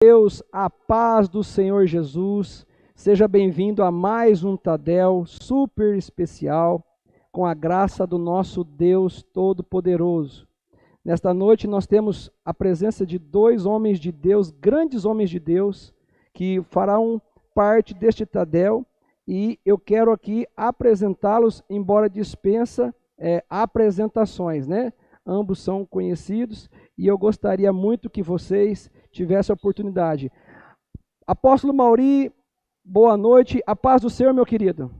Deus, a paz do Senhor Jesus. Seja bem-vindo a mais um Tadel super especial, com a graça do nosso Deus Todo-Poderoso. Nesta noite nós temos a presença de dois homens de Deus, grandes homens de Deus, que farão parte deste Tadel, e eu quero aqui apresentá-los, embora dispensa apresentações, né? Ambos são conhecidos e eu gostaria muito que vocês tivessem a oportunidade. Apóstolo Mauri, boa noite. A paz do Senhor, meu querido.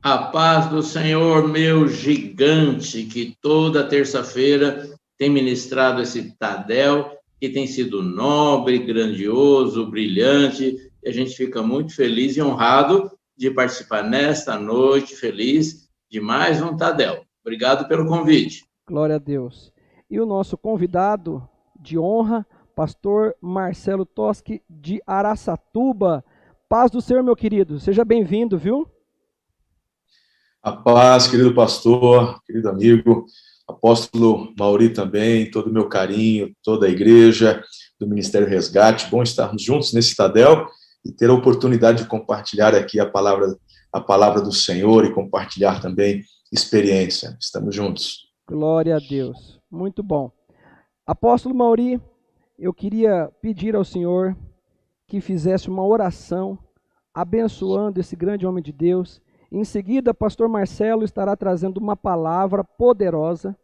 A paz do Senhor, meu gigante, que toda terça-feira tem ministrado esse Tadel, que tem sido nobre, grandioso, brilhante, e a gente fica muito feliz e honrado de participar nesta noite, feliz de mais um Tadel. Obrigado pelo convite. Glória a Deus. E o nosso convidado de honra, pastor Marcelo Toschi, de Araçatuba. Paz do Senhor, meu querido. Seja bem-vindo, viu? A paz, querido pastor, querido amigo, apóstolo Mauri também, todo o meu carinho, toda a igreja do Ministério Resgate. Bom estarmos juntos nesse Tadel e ter a oportunidade de compartilhar aqui a palavra do Senhor e compartilhar também experiência. Estamos juntos. Glória a Deus. Muito bom. Apóstolo Mauri, eu queria pedir ao Senhor que fizesse uma oração abençoando esse grande homem de Deus. Em seguida, pastor Marcelo estará trazendo uma palavra poderosa.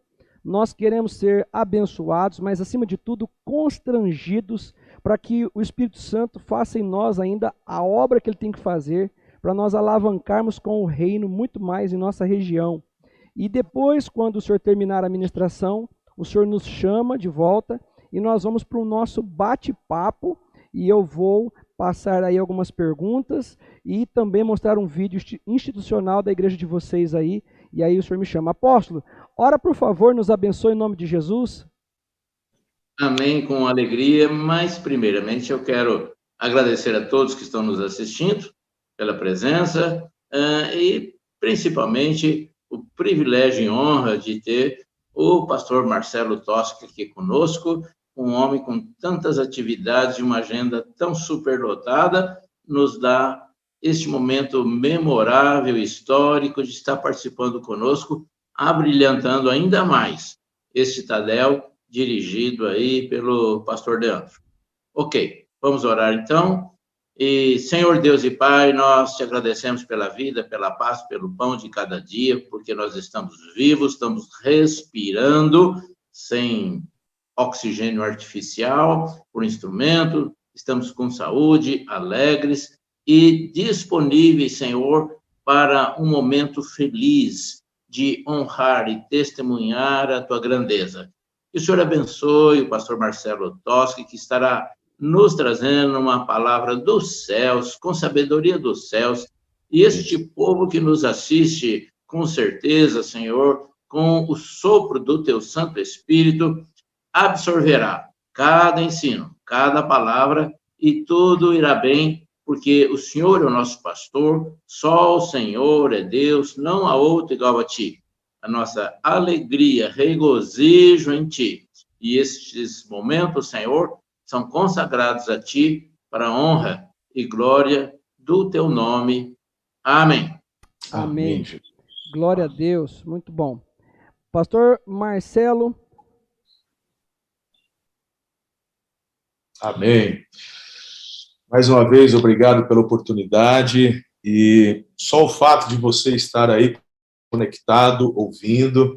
Nós queremos ser abençoados, mas acima de tudo constrangidos, para que o Espírito Santo faça em nós ainda a obra que ele tem que fazer, para nós alavancarmos com o reino muito mais em nossa região. E depois, quando o senhor terminar a ministração, o senhor nos chama de volta e nós vamos para o nosso bate-papo, e eu vou passar aí algumas perguntas e também mostrar um vídeo institucional da igreja de vocês aí, e aí o senhor me chama. Apóstolo, ora por favor, nos abençoe em nome de Jesus. Amém, com alegria, mas primeiramente eu quero agradecer a todos que estão nos assistindo pela presença e principalmente o privilégio e honra de ter o pastor Marcelo Toschi aqui conosco, um homem com tantas atividades e uma agenda tão superlotada, nos dá este momento memorável, histórico, de estar participando conosco, abrilhantando ainda mais este Tadel, dirigido aí pelo pastor Leandro. Ok, vamos orar então. E, Senhor Deus e Pai, nós te agradecemos pela vida, pela paz, pelo pão de cada dia, porque nós estamos vivos, estamos respirando, sem oxigênio artificial, por instrumento, estamos com saúde, alegres e disponíveis, Senhor, para um momento feliz de honrar e testemunhar a tua grandeza. Que o Senhor abençoe o pastor Marcelo Toschi, que estará nos trazendo uma palavra dos céus, com sabedoria dos céus, e este povo que nos assiste, com certeza, Senhor, com o sopro do teu Santo Espírito, absorverá cada ensino, cada palavra, e tudo irá bem, porque o Senhor é o nosso pastor, só o Senhor é Deus, não há outro igual a ti. A nossa alegria, regozijo em ti, e estes momentos, Senhor, são consagrados a ti para a honra e glória do teu nome. Amém. Amém. Glória a Deus. Muito bom. Pastor Marcelo. Amém. Mais uma vez, obrigado pela oportunidade, e só o fato de você estar aí conectado, ouvindo,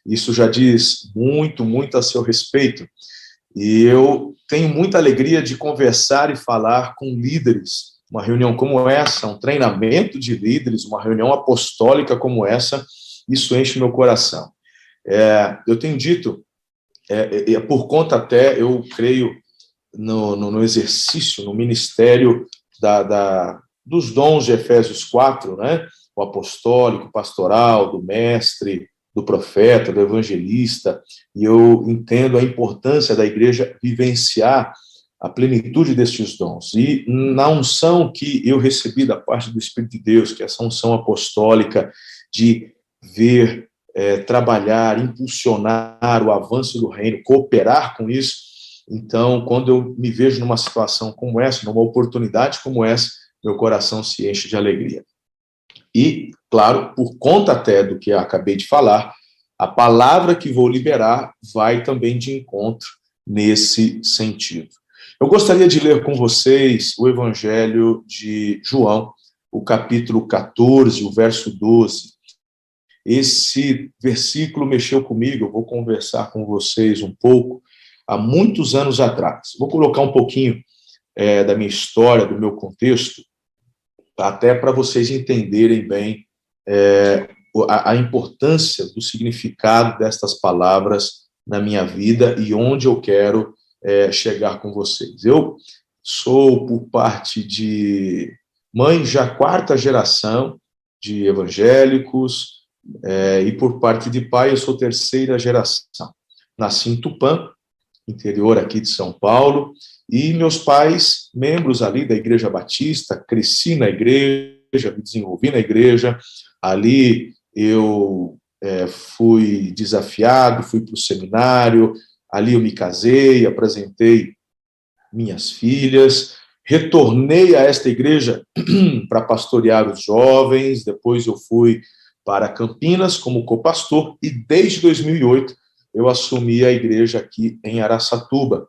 isso já diz muito, muito a seu respeito. E eu tenho muita alegria de conversar e falar com líderes. Uma reunião como essa, um treinamento de líderes, uma reunião apostólica como essa, isso enche meu coração. Eu tenho dito, por conta até, eu creio, no exercício, no ministério dos dons de Efésios 4, né? O apostólico, pastoral, do mestre, do profeta, do evangelista, e eu entendo a importância da igreja vivenciar a plenitude destes dons. E na unção que eu recebi da parte do Espírito de Deus, que é essa unção apostólica de ver, trabalhar, impulsionar o avanço do reino, cooperar com isso, Então, quando eu me vejo numa situação como essa, numa oportunidade como essa, meu coração se enche de alegria. E, claro, por conta até do que eu acabei de falar, a palavra que vou liberar vai também de encontro nesse sentido. Eu gostaria de ler com vocês o Evangelho de João, o capítulo 14, o verso 12. Esse versículo mexeu comigo, eu vou conversar com vocês um pouco, há muitos anos atrás. Vou colocar um pouquinho da minha história, do meu contexto, até para vocês entenderem bem a importância do significado destas palavras na minha vida e onde eu quero chegar com vocês. Eu sou, por parte de mãe, já quarta geração de evangélicos, e por parte de pai, eu sou terceira geração. Nasci em Tupã, interior aqui de São Paulo, e meus pais, membros ali da Igreja Batista, cresci na igreja, me desenvolvi na igreja, ali eu fui desafiado, fui para o seminário, ali eu me casei, apresentei minhas filhas, retornei a esta igreja para pastorear os jovens, depois eu fui para Campinas como copastor, e desde 2008 eu assumi a igreja aqui em Araçatuba.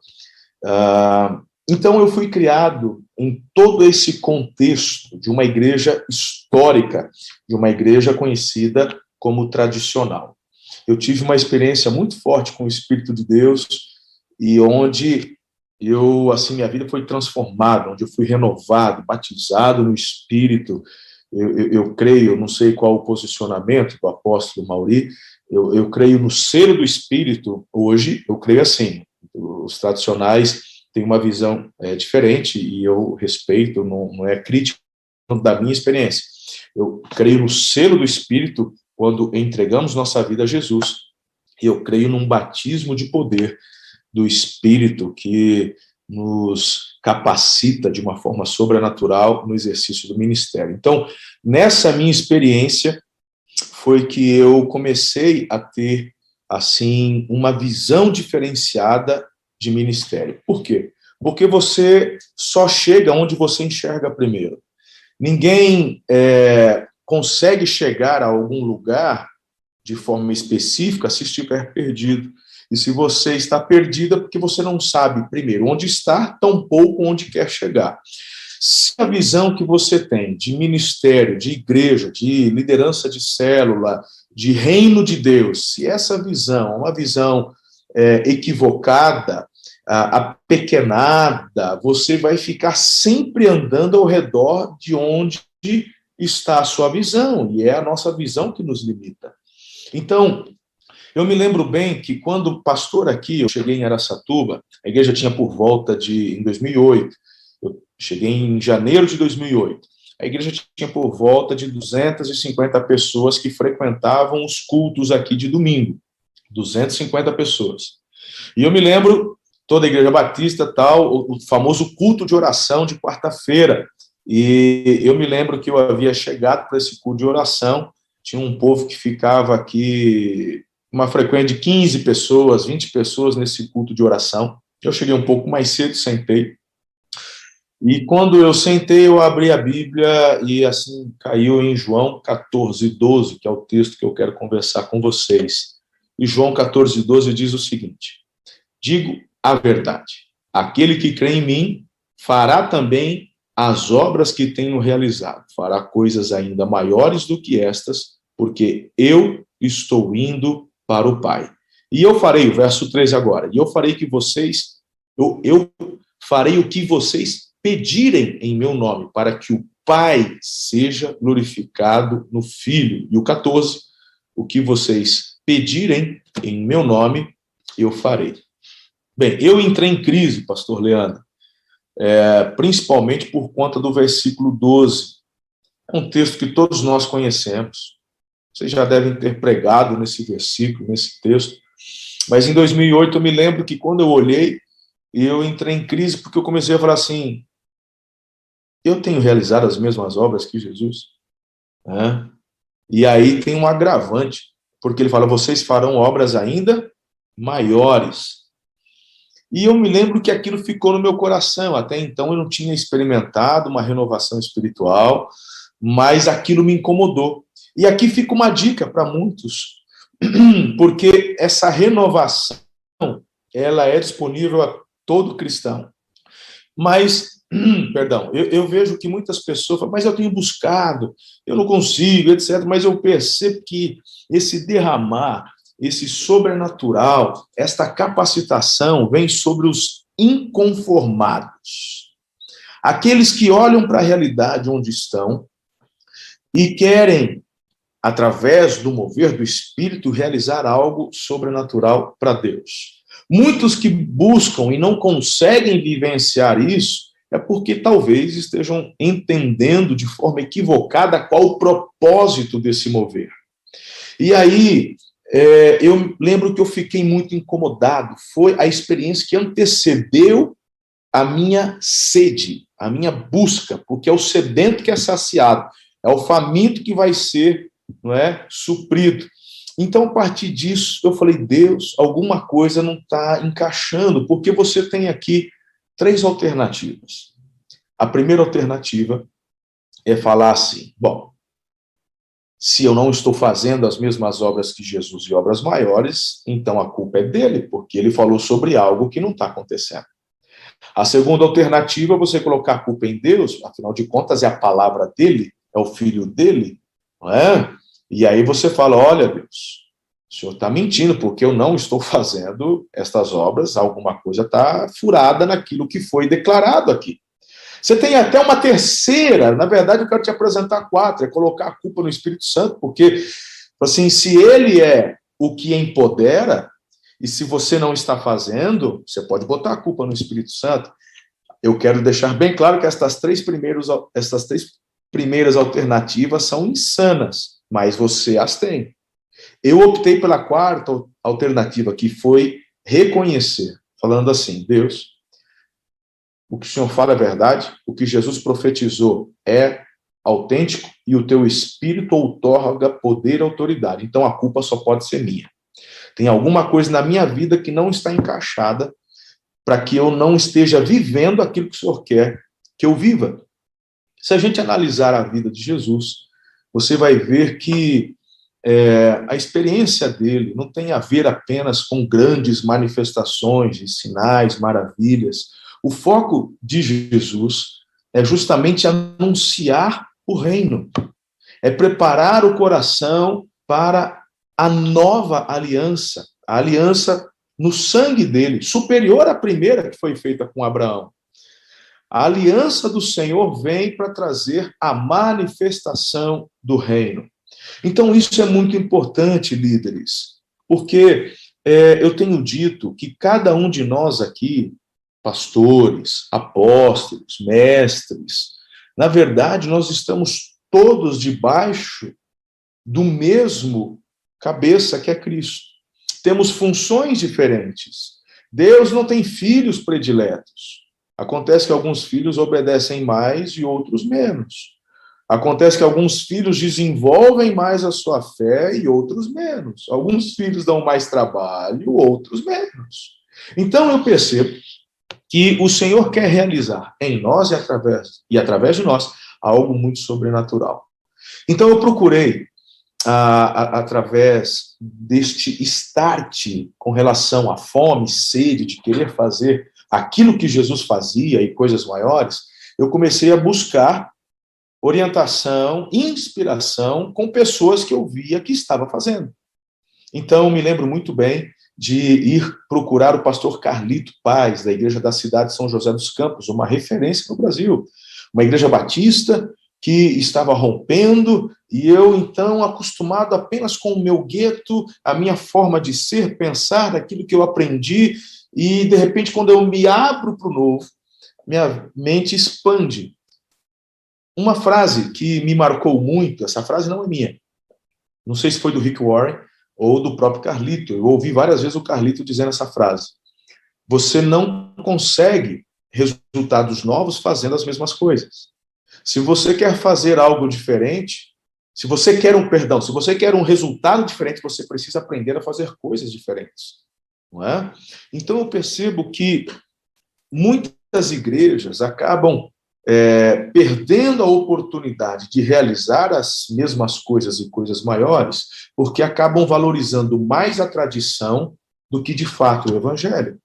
Então eu fui criado em todo esse contexto de uma igreja histórica, de uma igreja conhecida como tradicional. Eu tive uma experiência muito forte com o Espírito de Deus, e onde minha vida foi transformada, onde eu fui renovado, batizado no Espírito. Eu creio, não sei qual o posicionamento do apóstolo Mauri, eu creio no selo do Espírito. Hoje, eu creio assim, os tradicionais têm uma visão diferente, e eu respeito, não é crítico da minha experiência. Eu creio no selo do Espírito quando entregamos nossa vida a Jesus, e eu creio num batismo de poder do Espírito que nos capacita de uma forma sobrenatural no exercício do ministério. Então, nessa minha experiência, foi que eu comecei a ter, assim, uma visão diferenciada de ministério. Por quê? Porque você só chega onde você enxerga primeiro. Ninguém consegue chegar a algum lugar de forma específica se estiver perdido. E se você está perdida, porque você não sabe, primeiro, onde está, tampouco onde quer chegar. Se a visão que você tem de ministério, de igreja, de liderança de célula, de reino de Deus, se essa visão é uma visão equivocada, apequenada, você vai ficar sempre andando ao redor de onde está a sua visão, e é a nossa visão que nos limita. Então, eu me lembro bem que quando pastor aqui, eu cheguei em Araçatuba, a igreja tinha por volta em 2008, eu cheguei em janeiro de 2008, a igreja tinha por volta de 250 pessoas que frequentavam os cultos aqui de domingo, 250 pessoas. E eu me lembro, toda a igreja batista, o famoso culto de oração de quarta-feira, e eu me lembro que eu havia chegado para esse culto de oração, tinha um povo que ficava aqui, uma frequência de 15 pessoas, 20 pessoas nesse culto de oração. Eu cheguei um pouco mais cedo, sentei. E quando eu sentei, eu abri a Bíblia e assim caiu em João 14, 12, que é o texto que eu quero conversar com vocês. E João 14, 12 diz o seguinte: digo a verdade, aquele que crê em mim fará também as obras que tenho realizado, fará coisas ainda maiores do que estas, porque eu estou indo para o Pai. E eu farei, o verso 13 agora, e eu farei que vocês, eu farei o que vocês pedirem em meu nome, para que o Pai seja glorificado no Filho. E o 14, o que vocês pedirem em meu nome, eu farei. Bem, eu entrei em crise, pastor Leandro, principalmente por conta do versículo 12. É um texto que todos nós conhecemos. Vocês já devem ter pregado nesse versículo, nesse texto. Mas em 2008 eu me lembro que quando eu olhei, eu entrei em crise porque eu comecei a falar assim: eu tenho realizado as mesmas obras que Jesus? E aí tem um agravante, porque ele fala: vocês farão obras ainda maiores. E eu me lembro que aquilo ficou no meu coração. Até então eu não tinha experimentado uma renovação espiritual, mas aquilo me incomodou. E aqui fica uma dica para muitos, porque essa renovação, ela é disponível a todo cristão. Mas, perdão, eu vejo que muitas pessoas falam, mas eu tenho buscado, eu não consigo, etc. Mas eu percebo que esse derramar, esse sobrenatural, esta capacitação vem sobre os inconformados. Aqueles que olham para a realidade onde estão e querem, através do mover do Espírito, realizar algo sobrenatural para Deus. Muitos que buscam e não conseguem vivenciar isso é porque talvez estejam entendendo de forma equivocada qual o propósito desse mover. E aí, eu lembro que eu fiquei muito incomodado. Foi a experiência que antecedeu a minha sede, a minha busca, porque é o sedento que é saciado, é o faminto que vai ser, não é, suprido. Então, a partir disso, eu falei, Deus, alguma coisa não está encaixando, porque você tem aqui 3 alternativas. A primeira alternativa é falar assim, bom, se eu não estou fazendo as mesmas obras que Jesus e obras maiores, então a culpa é dele, porque ele falou sobre algo que não está acontecendo. A segunda alternativa é você colocar a culpa em Deus, afinal de contas é a palavra dele, é o filho dele, não é? E aí você fala, olha, Deus, o Senhor está mentindo, porque eu não estou fazendo estas obras, alguma coisa está furada naquilo que foi declarado aqui. Você tem até uma terceira, na verdade eu quero te apresentar 4, é colocar a culpa no Espírito Santo, porque, assim, se ele é o que empodera, e se você não está fazendo, você pode botar a culpa no Espírito Santo. Eu quero deixar bem claro que estas três primeiras alternativas são insanas, mas você as tem. Eu optei pela quarta alternativa, que foi reconhecer, falando assim, Deus, o que o Senhor fala é verdade, o que Jesus profetizou é autêntico e o teu Espírito outorga poder e autoridade. Então a culpa só pode ser minha. Tem alguma coisa na minha vida que não está encaixada para que eu não esteja vivendo aquilo que o Senhor quer que eu viva. Se a gente analisar a vida de Jesus, você vai ver que a experiência dele não tem a ver apenas com grandes manifestações, sinais, maravilhas. O foco de Jesus é justamente anunciar o reino, é preparar o coração para a nova aliança, a aliança no sangue dele, superior à primeira que foi feita com Abraão. A aliança do Senhor vem para trazer a manifestação do reino. Então, isso é muito importante, líderes, porque eu tenho dito que cada um de nós aqui, pastores, apóstolos, mestres, na verdade, nós estamos todos debaixo do mesmo cabeça que é Cristo. Temos funções diferentes. Deus não tem filhos prediletos. Acontece que alguns filhos obedecem mais e outros menos. Acontece que alguns filhos desenvolvem mais a sua fé e outros menos. Alguns filhos dão mais trabalho, outros menos. Então eu percebo que o Senhor quer realizar em nós e através de nós algo muito sobrenatural. Então eu procurei, através deste start com relação à fome, sede, de querer fazer aquilo que Jesus fazia e coisas maiores, eu comecei a buscar orientação, inspiração com pessoas que eu via que estava fazendo. Então, me lembro muito bem de ir procurar o pastor Carlito Paz, da Igreja da Cidade de São José dos Campos, uma referência no Brasil, uma igreja batista que estava rompendo, e eu, então, acostumado apenas com o meu gueto, a minha forma de ser, pensar, daquilo que eu aprendi, e, de repente, quando eu me abro para o novo, minha mente expande. Uma frase que me marcou muito, essa frase não é minha, não sei se foi do Rick Warren ou do próprio Carlito, eu ouvi várias vezes o Carlito dizendo essa frase, você não consegue resultados novos fazendo as mesmas coisas. Se você quer fazer algo diferente, se você quer um resultado diferente, você precisa aprender a fazer coisas diferentes. não é? Então eu percebo que muitas igrejas acabam perdendo a oportunidade de realizar as mesmas coisas e coisas maiores, porque acabam valorizando mais a tradição do que, de fato, o evangelho.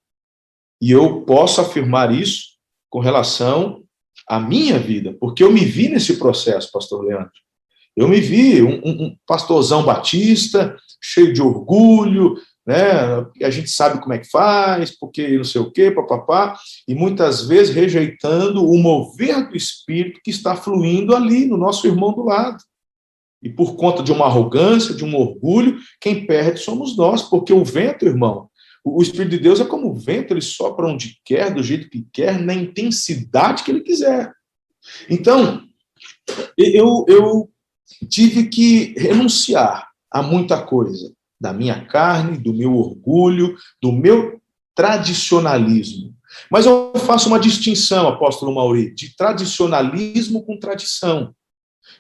E eu posso afirmar isso com relação à minha vida, porque eu me vi nesse processo, pastor Leandro. Eu me vi um pastorzão batista, cheio de orgulho, né? A gente sabe como é que faz, porque não sei o quê, papapá, e muitas vezes rejeitando o mover do Espírito que está fluindo ali no nosso irmão do lado. E por conta de uma arrogância, de um orgulho, quem perde somos nós, porque o vento, irmão, o Espírito de Deus é como o vento, ele sopra onde quer, do jeito que quer, na intensidade que ele quiser. Então, eu tive que renunciar a muita coisa, da minha carne, do meu orgulho, do meu tradicionalismo. Mas eu faço uma distinção, apóstolo Mauri, de tradicionalismo com tradição.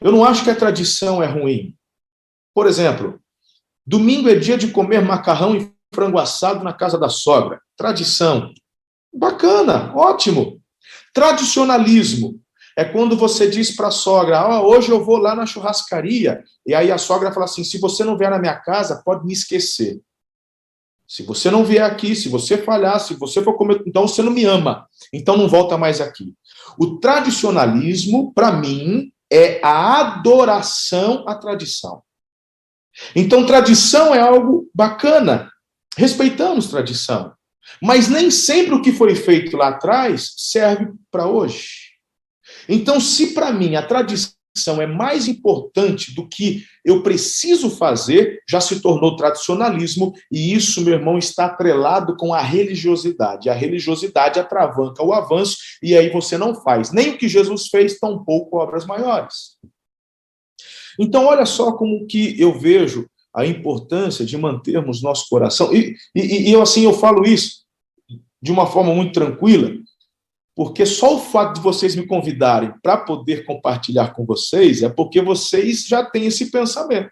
Eu não acho que a tradição é ruim. Por exemplo, domingo é dia de comer macarrão e frango assado na casa da sogra. Tradição. Bacana, ótimo. Tradicionalismo é quando você diz para a sogra, hoje eu vou lá na churrascaria, e aí a sogra fala assim, se você não vier na minha casa, pode me esquecer. Se você não vier aqui, se você falhar, se você for comer, então você não me ama, então não volta mais aqui. O tradicionalismo, para mim, é a adoração à tradição. Então, tradição é algo bacana, respeitamos tradição, mas nem sempre o que foi feito lá atrás serve para hoje. Então, se para mim a tradição é mais importante do que eu preciso fazer, já se tornou tradicionalismo, e isso, meu irmão, está atrelado com a religiosidade. A religiosidade atravanca o avanço, e aí você não faz nem o que Jesus fez, tampouco obras maiores. Então, olha só como que eu vejo a importância de mantermos nosso coração. Eu falo isso de uma forma muito tranquila, porque só o fato de vocês me convidarem para poder compartilhar com vocês é porque vocês já têm esse pensamento.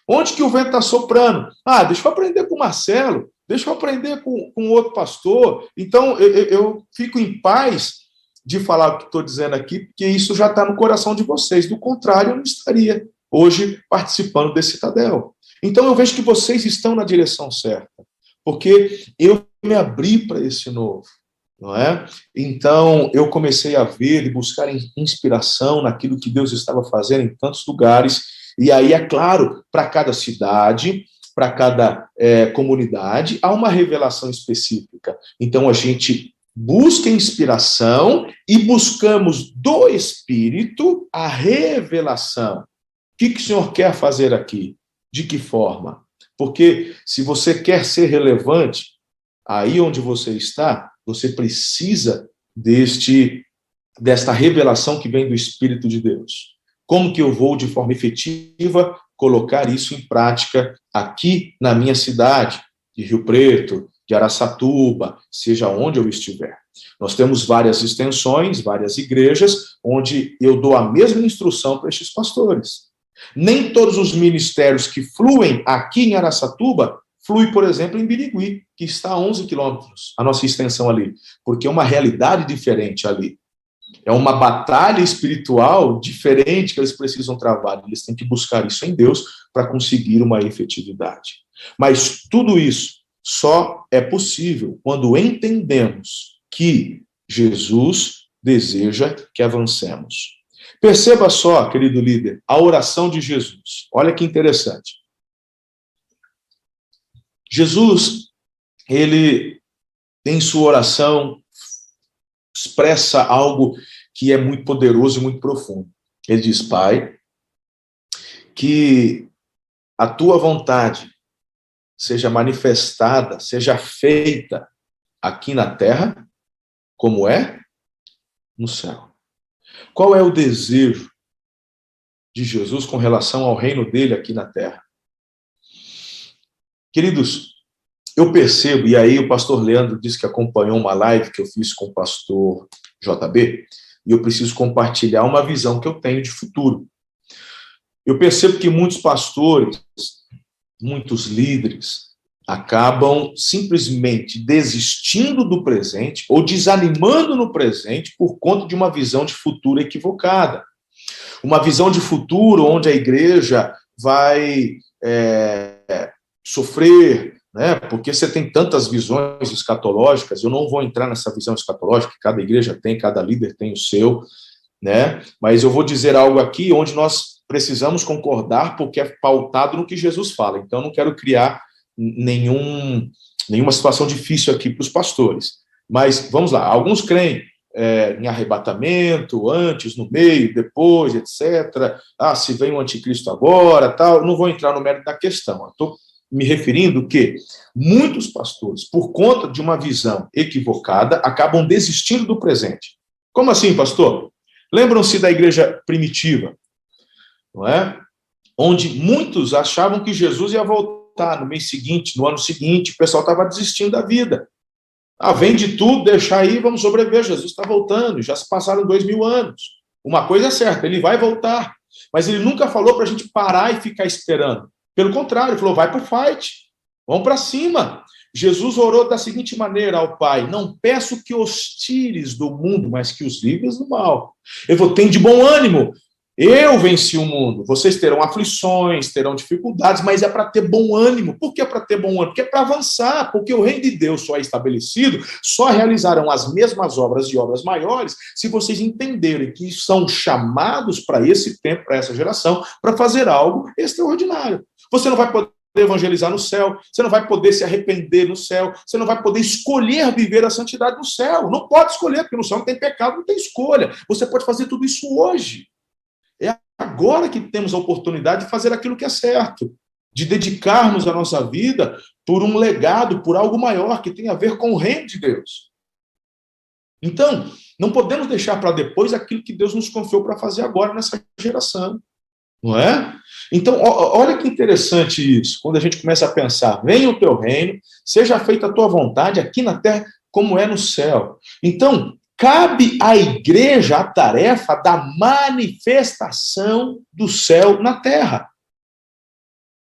Onde que o vento está soprando? Deixa eu aprender com o Marcelo, deixa eu aprender com outro pastor. Então, eu fico em paz de falar o que estou dizendo aqui, porque isso já está no coração de vocês. Do contrário, eu não estaria hoje participando desse Tadel. Então, eu vejo que vocês estão na direção certa, porque eu me abri para esse novo. Não é? Então, eu comecei a ver e buscar inspiração naquilo que Deus estava fazendo em tantos lugares, e aí, é claro, para cada cidade, para cada comunidade, há uma revelação específica. Então, a gente busca inspiração e buscamos do Espírito a revelação. O que o Senhor quer fazer aqui? De que forma? Porque se você quer ser relevante, aí onde você está, você precisa desta revelação que vem do Espírito de Deus. Como que eu vou, de forma efetiva, colocar isso em prática aqui na minha cidade, de Rio Preto, de Araçatuba, seja onde eu estiver? Nós temos várias extensões, várias igrejas, onde eu dou a mesma instrução para estes pastores. Nem todos os ministérios que fluem aqui em Araçatuba flui, por exemplo, em Birigui, que está a 11 quilômetros, a nossa extensão ali, porque é uma realidade diferente ali. É uma batalha espiritual diferente que eles precisam travar. Eles têm que buscar isso em Deus para conseguir uma efetividade. Mas tudo isso só é possível quando entendemos que Jesus deseja que avancemos. Perceba só, querido líder, a oração de Jesus. Olha que interessante. Jesus, ele, em sua oração, expressa algo que é muito poderoso e muito profundo. Ele diz, Pai, que a tua vontade seja manifestada, seja feita aqui na terra, como é no céu. Qual é o desejo de Jesus com relação ao reino dele aqui na terra? Queridos, eu percebo, e aí o pastor Leandro disse que acompanhou uma live que eu fiz com o pastor JB, e eu preciso compartilhar uma visão que eu tenho de futuro. Eu percebo que muitos pastores, muitos líderes, acabam simplesmente desistindo do presente ou desanimando no presente por conta de uma visão de futuro equivocada. Uma visão de futuro onde a igreja vai sofrer, né? Porque você tem tantas visões escatológicas. Eu não vou entrar nessa visão escatológica que cada igreja tem, cada líder tem o seu, né? Mas eu vou dizer algo aqui onde nós precisamos concordar porque é pautado no que Jesus fala. Então, eu não quero criar nenhuma situação difícil aqui para os pastores. Mas, vamos lá, alguns creem em arrebatamento, antes, no meio, depois, etc. Se vem o anticristo agora, tal. Eu não vou entrar no mérito da questão. Estou me referindo que muitos pastores, por conta de uma visão equivocada, acabam desistindo do presente. Como assim, pastor? Lembram-se da igreja primitiva, não é? Onde muitos achavam que Jesus ia voltar no mês seguinte, no ano seguinte, o pessoal estava desistindo da vida. Vende tudo, deixa aí, vamos sobreviver, Jesus está voltando, já se passaram 2000 anos. Uma coisa é certa, ele vai voltar, mas ele nunca falou para a gente parar e ficar esperando. Pelo contrário, ele falou, vai para o fight, vamos para cima. Jesus orou da seguinte maneira ao Pai, não peço que os tires do mundo, mas que os livres do mal. Eu vou ter de bom ânimo. Eu venci o mundo. Vocês terão aflições, terão dificuldades, mas é para ter bom ânimo. Por que é para ter bom ânimo? Porque é para avançar, porque o reino de Deus só é estabelecido, só realizarão as mesmas obras e obras maiores, se vocês entenderem que são chamados para esse tempo, para essa geração, para fazer algo extraordinário. Você não vai poder evangelizar no céu, você não vai poder se arrepender no céu, você não vai poder escolher viver a santidade no céu. Não pode escolher, porque no céu não tem pecado, não tem escolha. Você pode fazer tudo isso hoje. É agora que temos a oportunidade de fazer aquilo que é certo, de dedicarmos a nossa vida por um legado, por algo maior que tem a ver com o reino de Deus. Então, não podemos deixar para depois aquilo que Deus nos confiou para fazer agora nessa geração, não é? Então, olha que interessante isso, quando a gente começa a pensar, venha o teu reino, seja feita a tua vontade aqui na terra como é no céu. Então, cabe à igreja a tarefa da manifestação do céu na terra.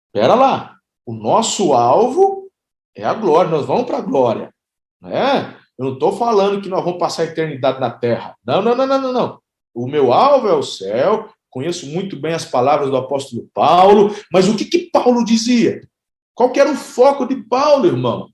Espera lá, o nosso alvo é a glória, nós vamos para a glória. Né? Eu não estou falando que nós vamos passar a eternidade na terra. Não. O meu alvo é o céu, conheço muito bem as palavras do apóstolo Paulo, mas o que Paulo dizia? Qual que era o foco de Paulo, irmão?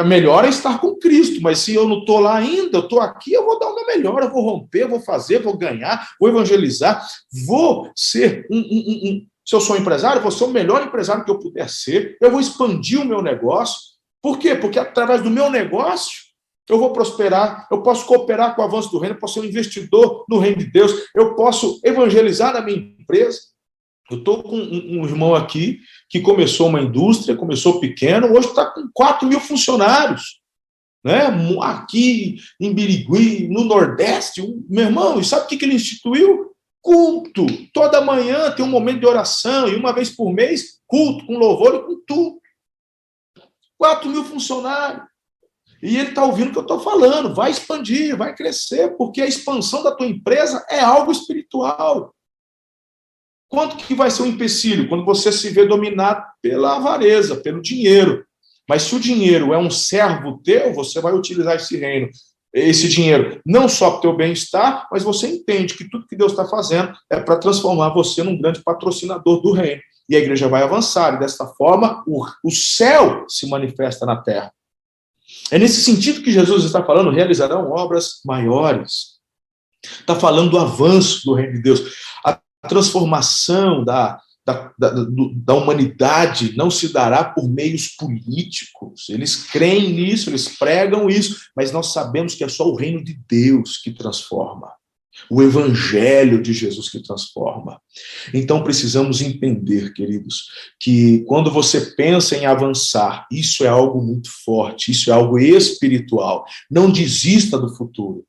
Melhor é estar com Cristo, mas se eu não estou lá ainda, eu estou aqui, eu vou dar o meu melhor, eu vou romper, vou fazer, vou ganhar, vou evangelizar, vou ser se eu sou empresário, vou ser o melhor empresário que eu puder ser, eu vou expandir o meu negócio. Por quê? Porque através do meu negócio eu vou prosperar, eu posso cooperar com o avanço do reino, eu posso ser um investidor no reino de Deus, eu posso evangelizar na minha empresa. Eu estou com um irmão aqui que começou uma indústria, começou pequeno, hoje está com 4.000 funcionários, né? Aqui em Birigui, no Nordeste. Meu irmão, e sabe o que ele instituiu? Culto. Toda manhã tem um momento de oração, e uma vez por mês, culto, com louvor e com tudo. 4.000 funcionários. E ele está ouvindo o que eu estou falando. Vai expandir, vai crescer, porque a expansão da tua empresa é algo espiritual. Quanto que vai ser um empecilho? Quando você se vê dominado pela avareza, pelo dinheiro. Mas se o dinheiro é um servo teu, você vai utilizar esse dinheiro, não só para o teu bem-estar, mas você entende que tudo que Deus está fazendo é para transformar você num grande patrocinador do reino. E a igreja vai avançar, e desta forma o céu se manifesta na terra. É nesse sentido que Jesus está falando, realizarão obras maiores. Está falando do avanço do reino de Deus. A transformação da humanidade não se dará por meios políticos. Eles creem nisso, eles pregam isso, mas nós sabemos que é só o reino de Deus que transforma. O evangelho de Jesus que transforma. Então precisamos entender, queridos, que quando você pensa em avançar, isso é algo muito forte, isso é algo espiritual. Não desista do futuro.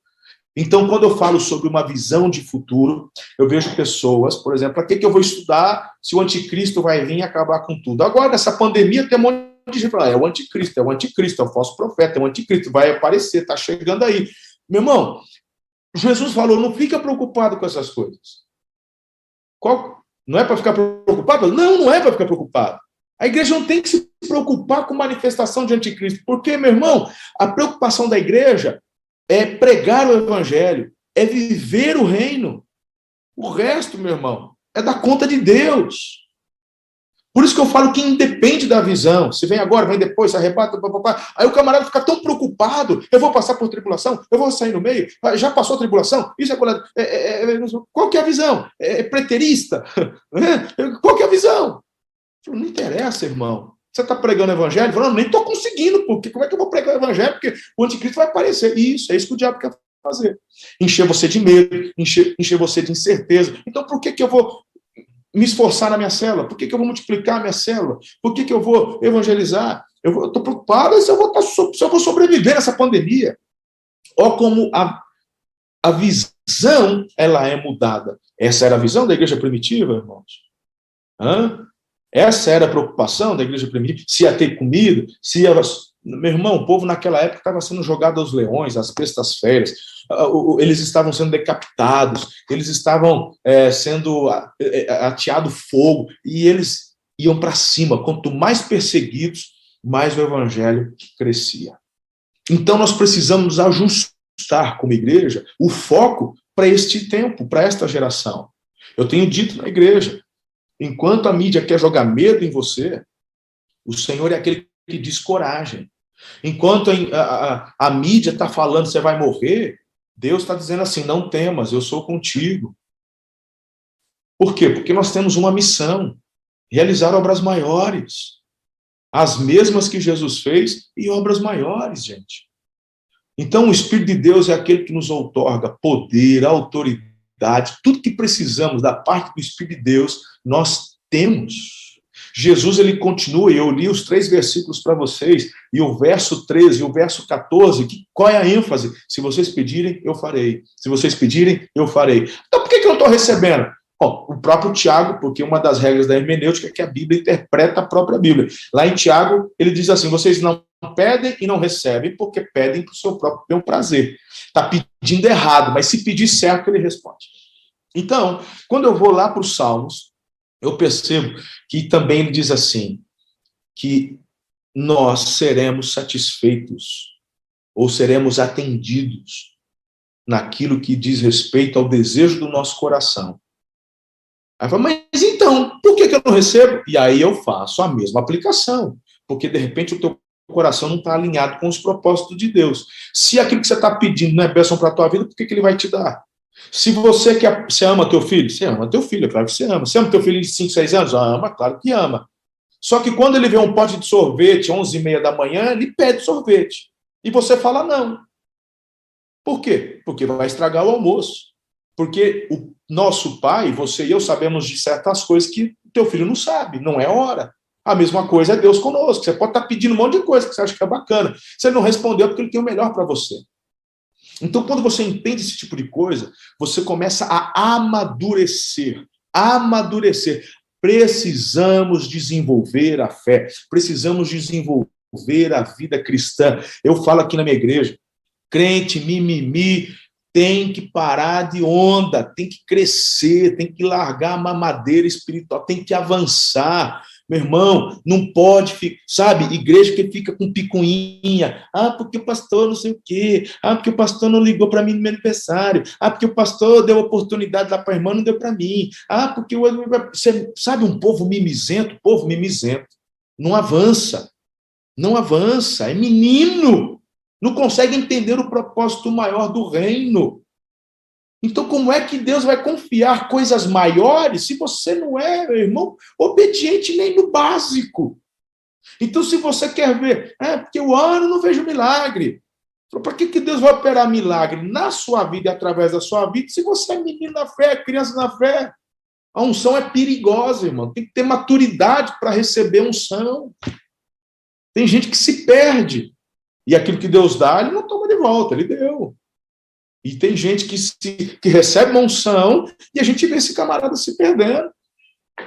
Então, quando eu falo sobre uma visão de futuro, eu vejo pessoas, por exemplo, para que eu vou estudar se o anticristo vai vir e acabar com tudo? Agora, nessa pandemia, tem um monte de gente falando, é o anticristo, é o falso profeta, é o anticristo, vai aparecer, está chegando aí. Meu irmão, Jesus falou, não fica preocupado com essas coisas. Não é para ficar preocupado? Não é para ficar preocupado. A igreja não tem que se preocupar com manifestação de anticristo, porque, meu irmão, a preocupação da igreja é pregar o evangelho, é viver o reino. O resto, meu irmão, é da conta de Deus. Por isso que eu falo que independe da visão. Se vem agora, vem depois, se arrebata, papapá. Aí o camarada fica tão preocupado. Eu vou passar por tribulação? Eu vou sair no meio? Já passou a tribulação? Isso qual que é a visão? É preterista? Qual que é a visão? Não interessa, irmão. Você está pregando o evangelho? Falando, nem estou conseguindo, porque como é que eu vou pregar o evangelho? Porque o anticristo vai aparecer. Isso, é isso que o diabo quer fazer. Encher você de medo, encher você de incerteza. Então, por que eu vou me esforçar na minha célula? Por que eu vou multiplicar a minha célula? Por que eu vou evangelizar? Eu estou preocupado se eu vou sobreviver nessa pandemia. Olha como a visão ela é mudada. Essa era a visão da igreja primitiva, irmãos? Essa era a preocupação da igreja primitiva? Se ia ter comida, se ia... Meu irmão, o povo naquela época estava sendo jogado aos leões, às bestas feras, eles estavam sendo decapitados, eles estavam sendo ateado fogo, e eles iam para cima. Quanto mais perseguidos, mais o evangelho crescia. Então nós precisamos ajustar como igreja o foco para este tempo, para esta geração. Eu tenho dito na igreja, enquanto a mídia quer jogar medo em você, o Senhor é aquele que diz coragem. Enquanto a mídia está falando você vai morrer, Deus está dizendo assim, não temas, eu sou contigo. Por quê? Porque nós temos uma missão, realizar obras maiores, as mesmas que Jesus fez e obras maiores, gente. Então o Espírito de Deus é aquele que nos outorga poder, autoridade, tudo que precisamos da parte do Espírito de Deus, nós temos. Jesus, ele continua, e eu li os 3 versículos para vocês, e o verso 13 e o verso 14, qual é a ênfase? Se vocês pedirem, eu farei. Se vocês pedirem, eu farei. Então, por que eu não estou recebendo? Bom, o próprio Tiago, porque uma das regras da hermenêutica é que a Bíblia interpreta a própria Bíblia. Lá em Tiago, ele diz assim, vocês não pedem e não recebem, porque pedem para o seu próprio bem prazer. Está pedindo errado, mas se pedir certo, ele responde. Então, quando eu vou lá para os Salmos, eu percebo que também ele diz assim, que nós seremos satisfeitos, ou seremos atendidos naquilo que diz respeito ao desejo do nosso coração. Aí fala, mas então, por que eu não recebo? E aí eu faço a mesma aplicação, porque de repente o teu coração não está alinhado com os propósitos de Deus. Se aquilo que você está pedindo não é bênção para a tua vida, por que ele vai te dar? Se você ama teu filho, você ama teu filho, é claro que você ama. Você ama teu filho de 5, 6 anos? Ama, claro que ama. Só que quando ele vê um pote de sorvete, 11h30 da manhã, ele pede sorvete. E você fala não. Por quê? Porque vai estragar o almoço. Porque o nosso pai, você e eu, sabemos de certas coisas que o teu filho não sabe, não é hora. A mesma coisa é Deus conosco. Você pode estar pedindo um monte de coisa que você acha que é bacana. Se ele não respondeu, é porque ele tem o melhor para você. Então, quando você entende esse tipo de coisa, você começa a amadurecer. Amadurecer. Precisamos desenvolver a fé. Precisamos desenvolver a vida cristã. Eu falo aqui na minha igreja, crente, mimimi, tem que parar de onda, tem que crescer, tem que largar a mamadeira espiritual, tem que avançar. Meu irmão, não pode ficar, sabe, igreja que fica com picuinha, porque o pastor não sei o quê, porque o pastor não ligou para mim no meu aniversário, porque o pastor deu oportunidade lá para a irmã, não deu para mim, porque você sabe, um povo mimizento, não avança, é menino, não consegue entender o propósito maior do reino. Então, como é que Deus vai confiar coisas maiores se você não é, meu irmão, obediente nem no básico? Então, se você quer ver, porque eu oro, não vejo milagre. Para que Deus vai operar milagre na sua vida e através da sua vida se você é menino na fé, criança na fé? A unção é perigosa, irmão. Tem que ter maturidade para receber unção. Tem gente que se perde. E aquilo que Deus dá, ele não toma de volta, ele deu. E tem gente que recebe uma unção e a gente vê esse camarada se perdendo.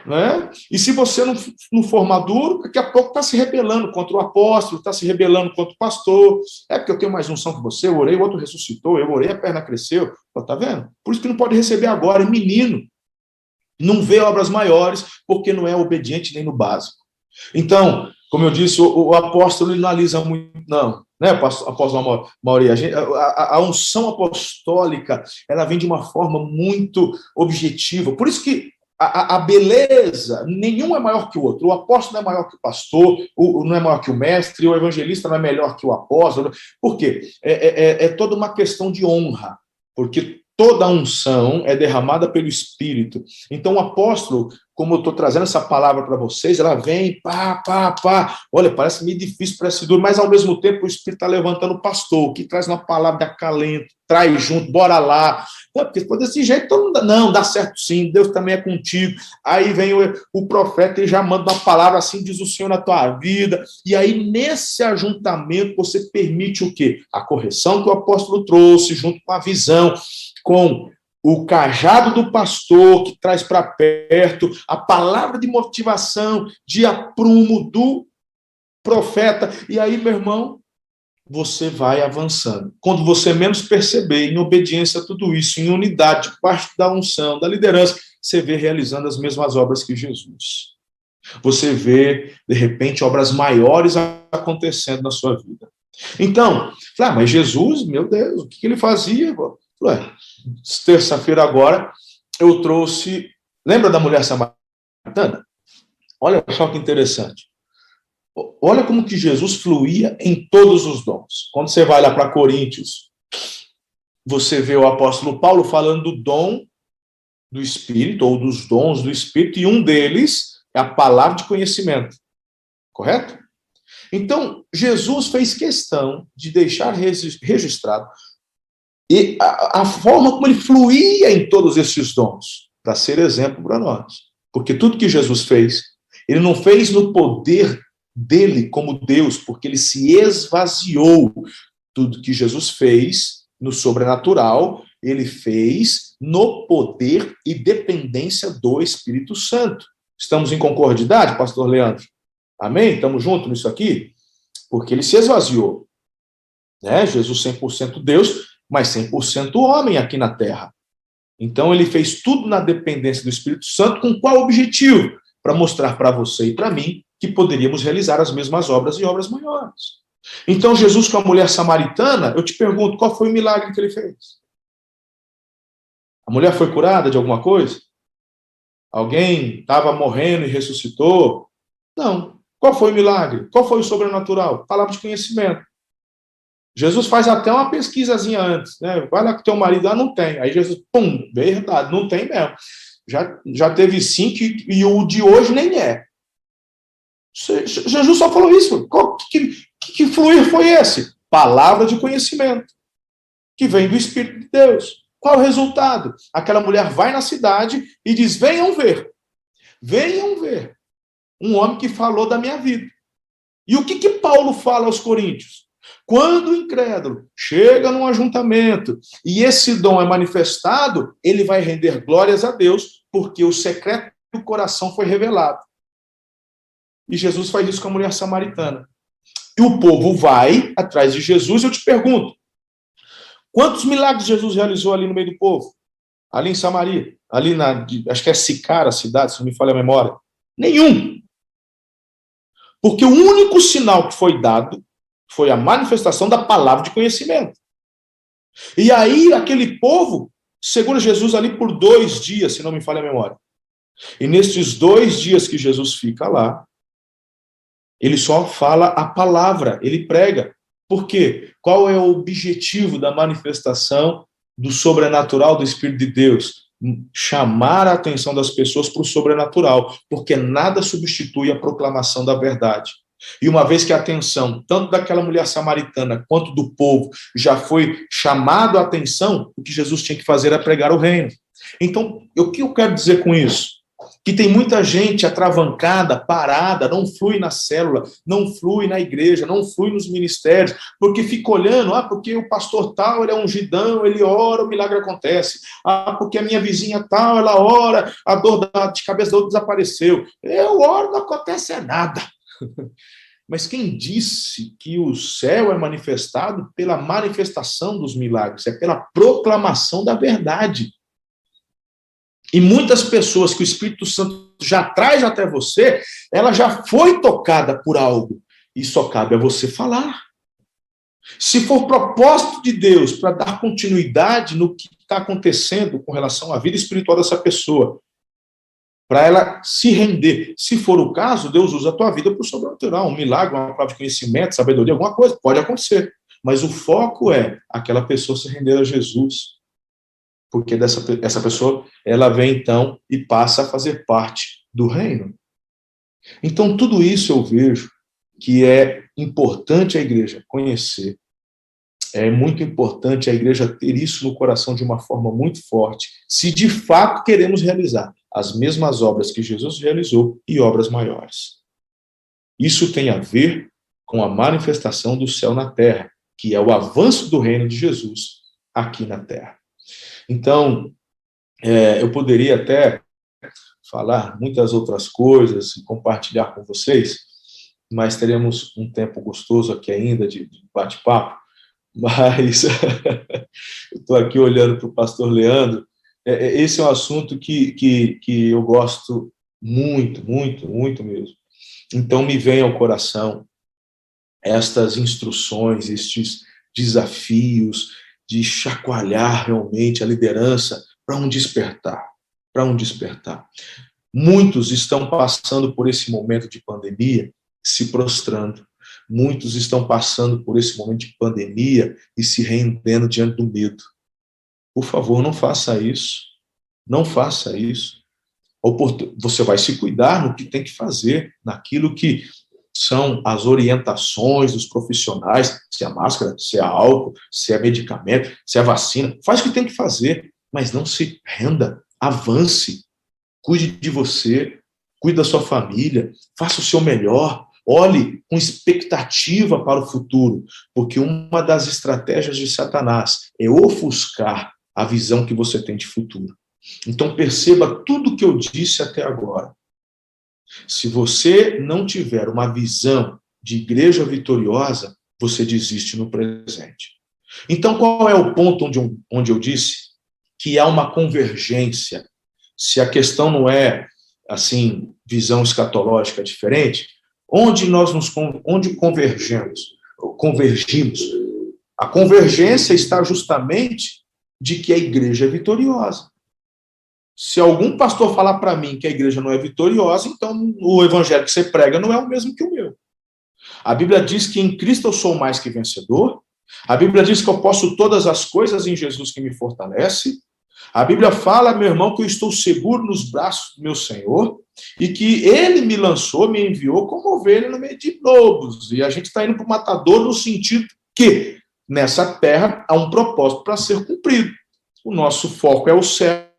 Né? E se você não for maduro, daqui a pouco está se rebelando contra o apóstolo, está se rebelando contra o pastor. É porque eu tenho mais unção que você, eu orei, o outro ressuscitou, eu orei, a perna cresceu. Está vendo? Por isso que não pode receber agora, é menino. Não vê obras maiores porque não é obediente nem no básico. Então, como eu disse, o apóstolo ele não analisa muito, não. Né, apóstolo Mauri? A unção apostólica, ela vem de uma forma muito objetiva. Por isso que a beleza, nenhum é maior que o outro. O apóstolo não é maior que o pastor, não é maior que o mestre, o evangelista não é melhor que o apóstolo. Por quê? É toda uma questão de honra, porque toda a unção é derramada pelo Espírito. Então, o apóstolo, como eu estou trazendo essa palavra para vocês, ela vem, pá. Olha, parece meio difícil, parece duro, mas ao mesmo tempo o Espírito está levantando o pastor, que traz uma palavra de acalento, traz junto, bora lá. Não, porque se for desse jeito, não, dá certo sim, Deus também é contigo. Aí vem o profeta e já manda uma palavra assim, diz o Senhor na tua vida. E aí, nesse ajuntamento, você permite o quê? A correção que o apóstolo trouxe, junto com a visão, com o cajado do pastor que traz para perto, a palavra de motivação, de aprumo do profeta. E aí, meu irmão, você vai avançando. Quando você menos perceber, em obediência a tudo isso, em unidade, parte da unção, da liderança, você vê realizando as mesmas obras que Jesus. Você vê, de repente, obras maiores acontecendo na sua vida. Então, mas Jesus, meu Deus, o que ele fazia? Terça-feira agora, eu trouxe... Lembra da mulher samaritana? Olha só que interessante. Olha como que Jesus fluía em todos os dons. Quando você vai lá para Coríntios, você vê o apóstolo Paulo falando do dom do Espírito, ou dos dons do Espírito, e um deles é a palavra de conhecimento. Correto? Então, Jesus fez questão de deixar registrado e a forma como ele fluía em todos esses dons, para ser exemplo para nós. Porque tudo que Jesus fez, ele não fez no poder dele como Deus, porque ele se esvaziou. Tudo que Jesus fez no sobrenatural, ele fez no poder e dependência do Espírito Santo. Estamos em concordidade, pastor Leandro? Amém? Estamos juntos nisso aqui? Porque ele se esvaziou. Né? Jesus 100% Deus, mas 100% homem aqui na Terra. Então ele fez tudo na dependência do Espírito Santo, com qual objetivo? Para mostrar para você e para mim que poderíamos realizar as mesmas obras e obras maiores. Então Jesus com a mulher samaritana, eu te pergunto, qual foi o milagre que ele fez? A mulher foi curada de alguma coisa? Alguém estava morrendo e ressuscitou? Não. Qual foi o milagre? Qual foi o sobrenatural? Palavra de conhecimento. Jesus faz até uma pesquisazinha antes, né? Vai lá com teu marido, não tem. Aí Jesus, verdade, não tem mesmo. Já teve 5 e o de hoje nem é. Jesus só falou isso. Que fluir foi esse? Palavra de conhecimento, que vem do Espírito de Deus. Qual o resultado? Aquela mulher vai na cidade e diz, venham ver um homem que falou da minha vida. E o que Paulo fala aos coríntios? Quando o incrédulo chega num ajuntamento e esse dom é manifestado, ele vai render glórias a Deus, porque o secreto do coração foi revelado. E Jesus faz isso com a mulher samaritana. E o povo vai atrás de Jesus, eu te pergunto, quantos milagres Jesus realizou ali no meio do povo? Ali em Samaria, ali acho que é Sicar, a cidade, se não me falha a memória. Nenhum. Porque o único sinal que foi dado foi a manifestação da palavra de conhecimento. E aí, aquele povo segura Jesus ali por 2 dias, se não me falha a memória. E nesses 2 dias que Jesus fica lá, ele só fala a palavra, ele prega. Por quê? Qual é o objetivo da manifestação do sobrenatural do Espírito de Deus? Chamar a atenção das pessoas para o sobrenatural, porque nada substitui a proclamação da verdade. E uma vez que a atenção, tanto daquela mulher samaritana quanto do povo, já foi chamado a atenção, o que Jesus tinha que fazer era pregar o reino. Então, o que eu quero dizer com isso? Que tem muita gente atravancada, parada, não flui na célula, não flui na igreja, não flui nos ministérios, porque fica olhando, porque o pastor tal, ele é ungidão, ele ora, o milagre acontece. Porque a minha vizinha tal, ela ora, a dor de cabeça da outra desapareceu. Eu oro, não acontece nada. Mas quem disse que o céu é manifestado pela manifestação dos milagres? É pela proclamação da verdade. E muitas pessoas que o Espírito Santo já traz até você, ela já foi tocada por algo. E só cabe a você falar. Se for propósito de Deus para dar continuidade no que está acontecendo com relação à vida espiritual dessa pessoa, para ela se render, se for o caso, Deus usa a tua vida para o sobrenatural, um milagre, uma palavra de conhecimento, sabedoria, alguma coisa, pode acontecer. Mas o foco é aquela pessoa se render a Jesus. Porque essa pessoa, ela vem então e passa a fazer parte do reino. Então, tudo isso eu vejo que é importante a igreja conhecer. É muito importante a igreja ter isso no coração de uma forma muito forte, se de fato queremos realizar as mesmas obras que Jesus realizou e obras maiores. Isso tem a ver com a manifestação do céu na terra, que é o avanço do reino de Jesus aqui na terra. Então, eu poderia até falar muitas outras coisas e compartilhar com vocês, mas teremos um tempo gostoso aqui ainda de bate-papo. Mas eu estou aqui olhando para o pastor Leandro. Esse é um assunto que eu gosto muito, muito, muito mesmo. Então, me vem ao coração estas instruções, estes desafios de chacoalhar realmente a liderança para um despertar, para um despertar. Muitos estão passando por esse momento de pandemia se prostrando. Muitos estão passando por esse momento de pandemia e se rendendo diante do medo. Por favor, não faça isso. Não faça isso. Você vai se cuidar no que tem que fazer, naquilo que são as orientações dos profissionais, se é máscara, se é álcool, se é medicamento, se é vacina. Faz o que tem que fazer, mas não se renda. Avance. Cuide de você, cuide da sua família, faça o seu melhor. Olhe com expectativa para o futuro, porque uma das estratégias de Satanás é ofuscar a visão que você tem de futuro. Então perceba tudo o que eu disse até agora. Se você não tiver uma visão de igreja vitoriosa, você desiste no presente. Então qual é o ponto onde eu disse que há uma convergência? Se a questão não é, assim, visão escatológica diferente, onde convergimos? A convergência está justamente de que a igreja é vitoriosa. Se algum pastor falar para mim que a igreja não é vitoriosa, então o evangelho que você prega não é o mesmo que o meu. A Bíblia diz que em Cristo eu sou mais que vencedor. A Bíblia diz que eu posso todas as coisas em Jesus que me fortalece. A Bíblia fala, meu irmão, que eu estou seguro nos braços do meu Senhor e que Ele me lançou, me enviou como ovelha no meio de lobos. E a gente está indo para o matador no sentido que nessa terra há um propósito para ser cumprido. O nosso foco é o céu,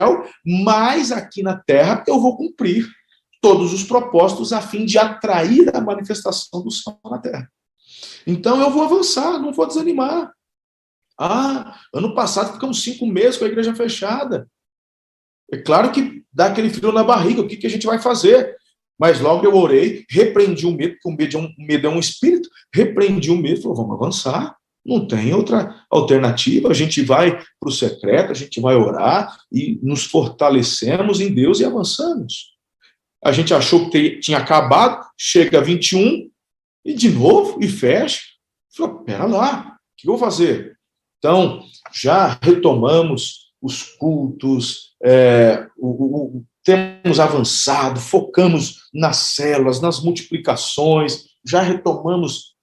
mas aqui na terra eu vou cumprir todos os propósitos a fim de atrair a manifestação do céu na terra. Então eu vou avançar, não vou desanimar. Ano passado ficamos 5 meses com a igreja fechada. É claro que dá aquele frio na barriga, o que a gente vai fazer? Mas logo eu orei, repreendi o medo, porque o medo é um espírito, repreendi o medo, falou, vamos avançar, não tem outra alternativa, a gente vai para o secreto, a gente vai orar e nos fortalecemos em Deus e avançamos. A gente achou que tinha acabado, chega 21 e de novo, e fecha. Falou, pera lá, o que eu vou fazer? Então, já retomamos os cultos, temos avançado, focamos nas células, nas multiplicações, já retomamos,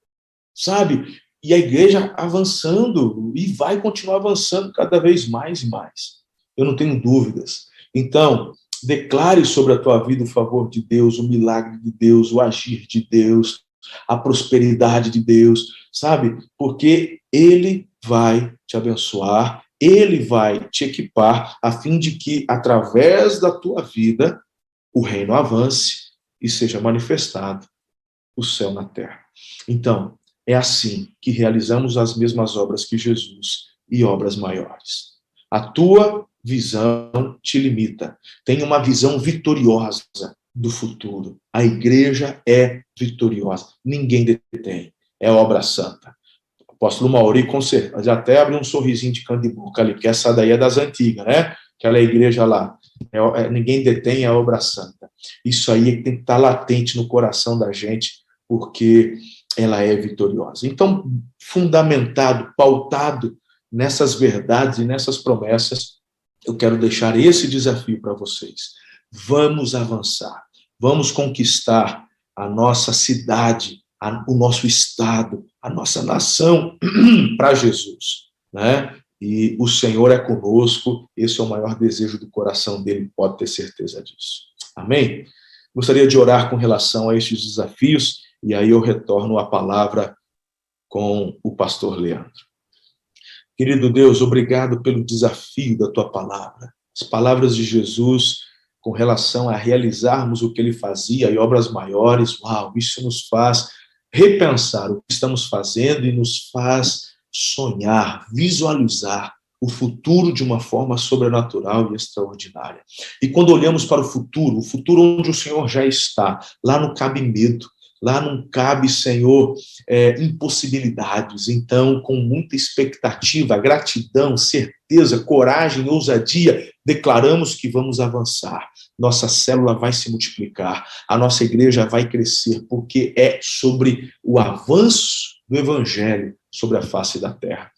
sabe? E a igreja avançando, e vai continuar avançando cada vez mais e mais. Eu não tenho dúvidas. Então, declare sobre a tua vida o favor de Deus, o milagre de Deus, o agir de Deus, a prosperidade de Deus, sabe? Porque Ele vai te abençoar, Ele vai te equipar, a fim de que, através da tua vida, o reino avance e seja manifestado o céu na terra. Então, é assim que realizamos as mesmas obras que Jesus e obras maiores. A tua visão te limita. Tenha uma visão vitoriosa do futuro. A igreja é vitoriosa. Ninguém detém. É obra santa. O apóstolo Mauri, com certeza, até abre um sorrisinho de canto de boca ali, porque essa daí é das antigas, né? Aquela igreja lá. Ninguém detém a obra santa. Isso aí tem que estar latente no coração da gente, porque ela é vitoriosa. Então, fundamentado, pautado nessas verdades e nessas promessas, eu quero deixar esse desafio para vocês. Vamos avançar, vamos conquistar a nossa cidade, o nosso estado, a nossa nação para Jesus, né? E o Senhor é conosco, esse é o maior desejo do coração dele, pode ter certeza disso. Amém? Gostaria de orar com relação a estes desafios, e aí eu retorno a palavra com o pastor Leandro. Querido Deus, obrigado pelo desafio da tua palavra. As palavras de Jesus com relação a realizarmos o que ele fazia e obras maiores, uau, isso nos faz repensar o que estamos fazendo e nos faz sonhar, visualizar o futuro de uma forma sobrenatural e extraordinária. E quando olhamos para o futuro onde o Senhor já está, lá não cabe medo, lá não cabe, Senhor, impossibilidades. Então, com muita expectativa, gratidão, certeza, coragem, ousadia, declaramos que vamos avançar. Nossa célula vai se multiplicar, a nossa igreja vai crescer, porque é sobre o avanço do Evangelho sobre a face da terra.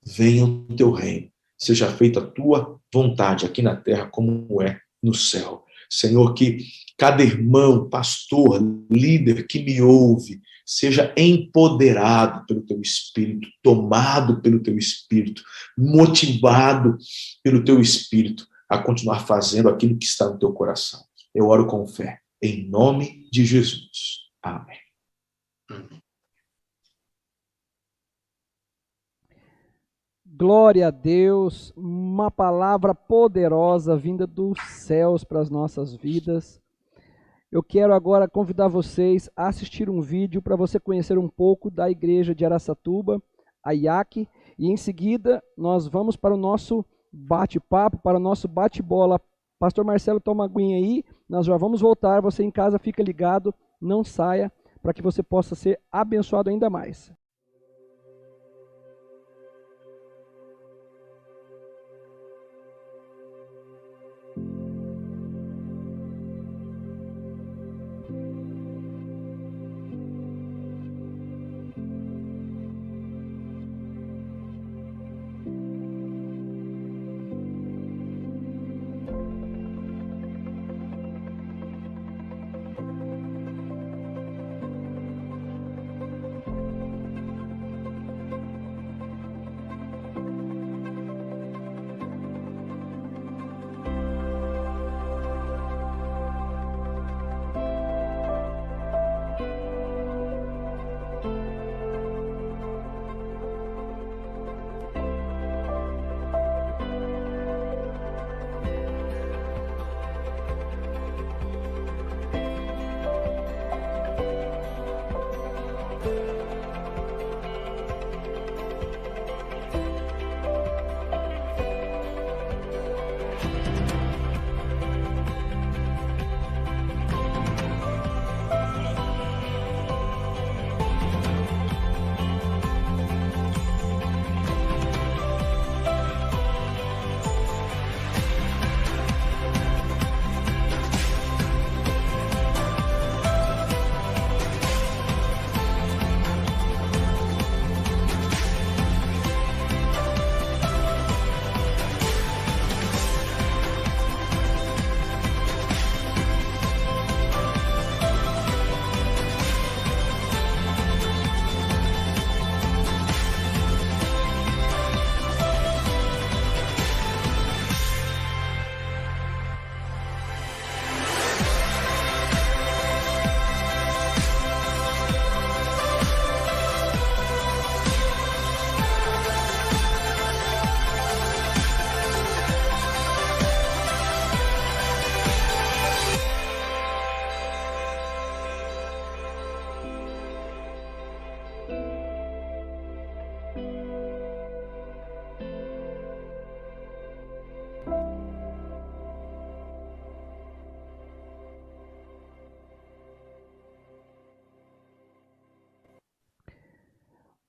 Venha o teu reino, seja feita a tua vontade aqui na terra como é no céu. Senhor, que cada irmão, pastor, líder que me ouve, seja empoderado pelo teu Espírito, tomado pelo teu Espírito, motivado pelo teu Espírito a continuar fazendo aquilo que está no teu coração. Eu oro com fé, em nome de Jesus. Amém. Glória a Deus, uma palavra poderosa vinda dos céus para as nossas vidas. Eu quero agora convidar vocês a assistir um vídeo para você conhecer um pouco da igreja de Araçatuba, a IAC, e em seguida nós vamos para o nosso bate-papo, para o nosso bate-bola. Pastor Marcelo, toma uma aguinha aí, nós já vamos voltar, você em casa fica ligado, não saia, para que você possa ser abençoado ainda mais.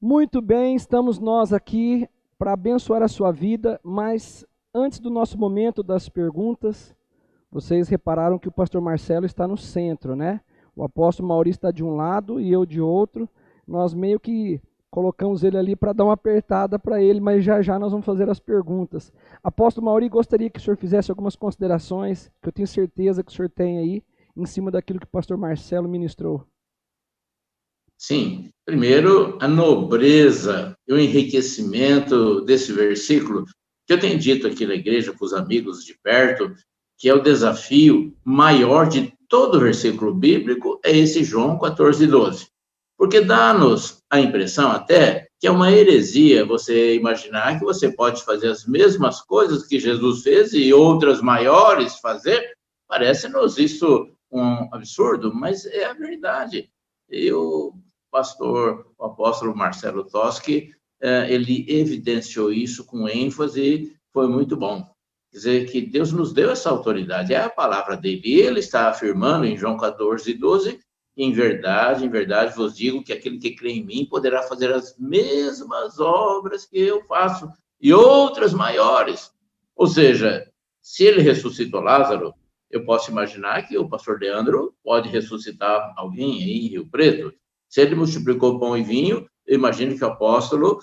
Muito bem, estamos nós aqui para abençoar a sua vida, mas antes do nosso momento das perguntas, vocês repararam que o pastor Marcelo está no centro, né? O apóstolo Maurício está de um lado e eu de outro. Nós meio que colocamos ele ali para dar uma apertada para ele, mas já já nós vamos fazer as perguntas. Apóstolo Maurício, gostaria que o senhor fizesse algumas considerações, que eu tenho certeza que o senhor tem aí, em cima daquilo que o pastor Marcelo ministrou. Sim, primeiro, a nobreza e o enriquecimento desse versículo, que eu tenho dito aqui na igreja para os amigos de perto, que é o desafio maior de todo o versículo bíblico, é esse João 14:12. Porque dá-nos a impressão até que é uma heresia você imaginar que você pode fazer as mesmas coisas que Jesus fez e outras maiores fazer. Parece-nos isso um absurdo, mas é a verdade. E o apóstolo Marcelo Toschi, ele evidenciou isso com ênfase e foi muito bom. Quer dizer, que Deus nos deu essa autoridade, é a palavra dele. E ele está afirmando em João 14:12, em verdade vos digo que aquele que crê em mim poderá fazer as mesmas obras que eu faço e outras maiores. Ou seja, se ele ressuscitou Lázaro, eu posso imaginar que o pastor Leandro pode ressuscitar alguém aí em Rio Preto. Se ele multiplicou pão e vinho, eu imagino que o apóstolo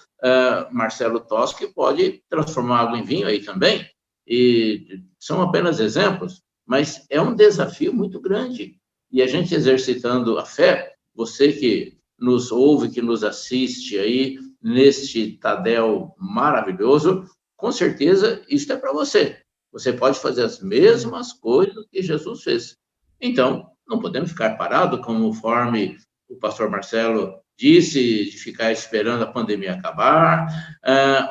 Marcelo Toschi pode transformar água em vinho aí também. E são apenas exemplos, mas é um desafio muito grande. E a gente exercitando a fé, você que nos ouve, que nos assiste aí neste Tadel maravilhoso, com certeza isso é para você. Você pode fazer as mesmas coisas que Jesus fez. Então, não podemos ficar parados, conforme o pastor Marcelo disse, de ficar esperando a pandemia acabar,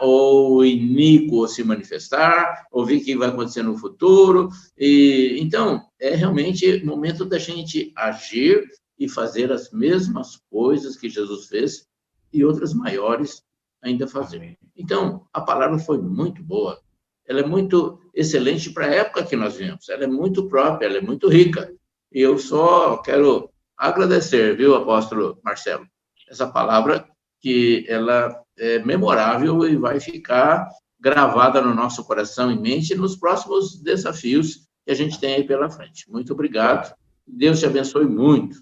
ou o iníquo se manifestar, ou ver o que vai acontecer no futuro. Então, é realmente o momento da gente agir e fazer as mesmas coisas que Jesus fez e outras maiores ainda fazer. Então, a palavra foi muito boa. Ela é muito excelente para a época que nós vivemos. Ela é muito própria, ela é muito rica. E eu só quero agradecer, viu, apóstolo Marcelo? Essa palavra que ela é memorável e vai ficar gravada no nosso coração e mente nos próximos desafios que a gente tem aí pela frente. Muito obrigado. Deus te abençoe muito.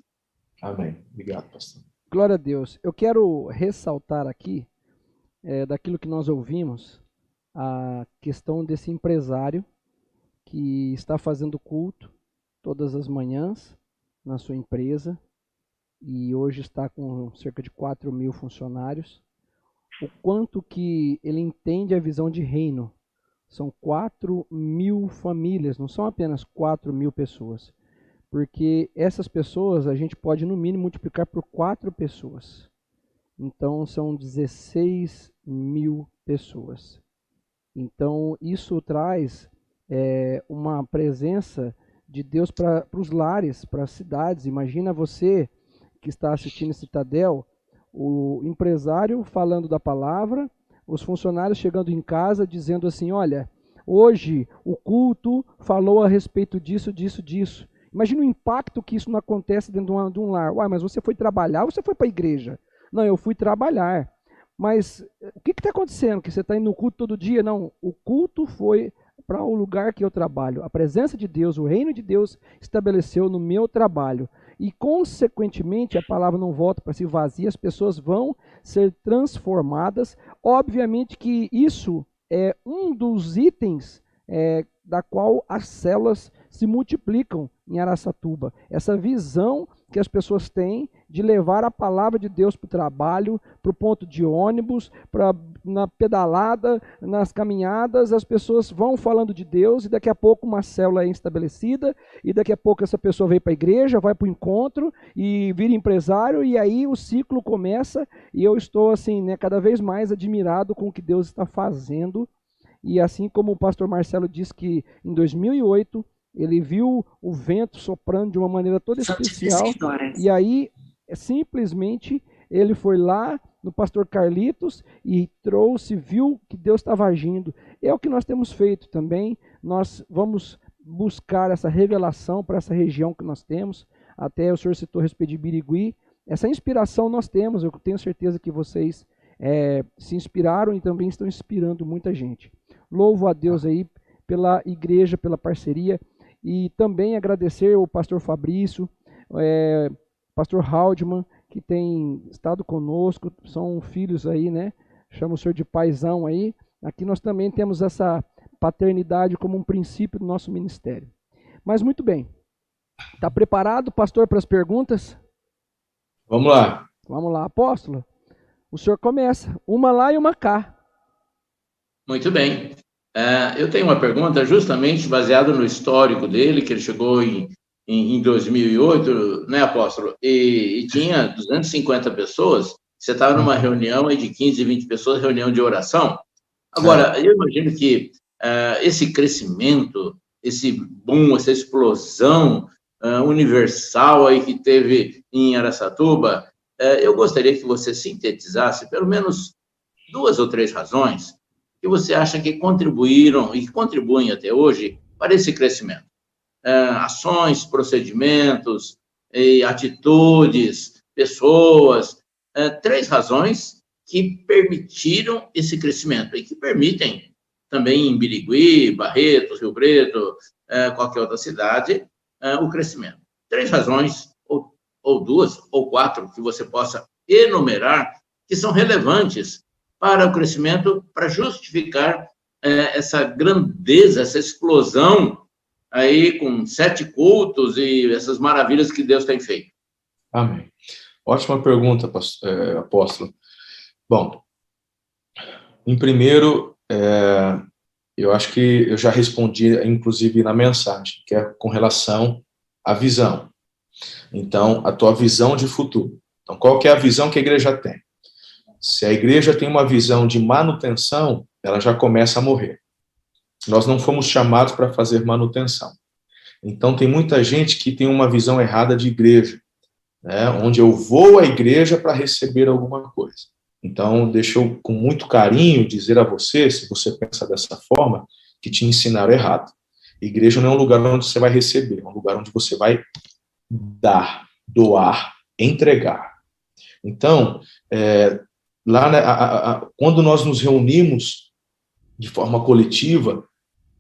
Amém. Obrigado, pastor. Glória a Deus. Eu quero ressaltar aqui, daquilo que nós ouvimos, a questão desse empresário que está fazendo culto todas as manhãs na sua empresa e hoje está com cerca de 4.000 funcionários. O quanto que ele entende a visão de reino. São 4.000 famílias, não são apenas 4.000 pessoas. Porque essas pessoas a gente pode no mínimo multiplicar por 4 pessoas. Então são 16.000 pessoas. Então isso traz uma presença de Deus para os lares, para as cidades. Imagina você que está assistindo esse Tadel, o empresário falando da palavra, os funcionários chegando em casa dizendo assim, olha, hoje o culto falou a respeito disso, disso, disso. Imagina o impacto que isso não acontece dentro de um lar. Uai, mas você foi trabalhar ou você foi para a igreja? Não, eu fui trabalhar. Mas o que está acontecendo? Que você está indo no culto todo dia? Não, o culto foi para o lugar que eu trabalho. A presença de Deus, o reino de Deus estabeleceu no meu trabalho. E, consequentemente, a palavra não volta para si vazia, as pessoas vão ser transformadas. Obviamente que isso é um dos itens da qual as células se multiplicam em Araçatuba. Essa visão que as pessoas têm de levar a palavra de Deus para o trabalho, para o ponto de ônibus, na pedalada, nas caminhadas, as pessoas vão falando de Deus e daqui a pouco uma célula é estabelecida e daqui a pouco essa pessoa vem para a igreja, vai para o encontro e vira empresário e aí o ciclo começa e eu estou assim, cada vez mais admirado com o que Deus está fazendo. E assim como o pastor Marcelo disse que em 2008 ele viu o vento soprando de uma maneira toda especial e aí simplesmente ele foi lá no pastor Carlitos e viu que Deus estava agindo. É o que nós temos feito também. Nós vamos buscar essa revelação para essa região que nós temos. Até o senhor citou a respeito de Birigui. Essa inspiração nós temos. Eu tenho certeza que vocês se inspiraram e também estão inspirando muita gente. Louvo a Deus aí pela igreja, pela parceria. E também agradecer o pastor Fabrício, pastor Haldeman, que tem estado conosco, são filhos aí, né? Chama o senhor de paizão aí. Aqui nós também temos essa paternidade como um princípio do nosso ministério. Mas muito bem. Está preparado, pastor, para as perguntas? Vamos lá. Vamos lá, apóstolo. O senhor começa. Uma lá e uma cá. Muito bem. Eu tenho uma pergunta justamente baseada no histórico dele, que ele chegou em 2008, né, apóstolo? E tinha 250 pessoas. Você estava numa reunião aí de 15, 20 pessoas, reunião de oração. Agora, eu imagino que esse crescimento, esse boom, essa explosão universal aí que teve em Araçatuba, eu gostaria que você sintetizasse pelo menos 2 ou 3 razões que você acha que contribuíram e que contribuem até hoje para esse crescimento. Ações, procedimentos, atitudes, pessoas. 3 razões que permitiram esse crescimento e que permitem também em Birigui, Barretos, Rio Preto, qualquer outra cidade, o crescimento. 3 razões, ou 2, ou 4, que você possa enumerar, que são relevantes para o crescimento, para justificar essa grandeza, essa explosão aí com 7 cultos e essas maravilhas que Deus tem feito. Amém. Ótima pergunta, apóstolo. Bom, em primeiro, eu acho que eu já respondi, inclusive, na mensagem, que é com relação à visão. Então, a tua visão de futuro. Então, qual que é a visão que a igreja tem? Se a igreja tem uma visão de manutenção, ela já começa a morrer. Nós não fomos chamados para fazer manutenção. Então, tem muita gente que tem uma visão errada de igreja, né, onde eu vou à igreja para receber alguma coisa. Então, deixa eu, com muito carinho, dizer a você, se você pensa dessa forma, que te ensinaram errado. Igreja não é um lugar onde você vai receber, é um lugar onde você vai dar, doar, entregar. Então, quando nós nos reunimos de forma coletiva,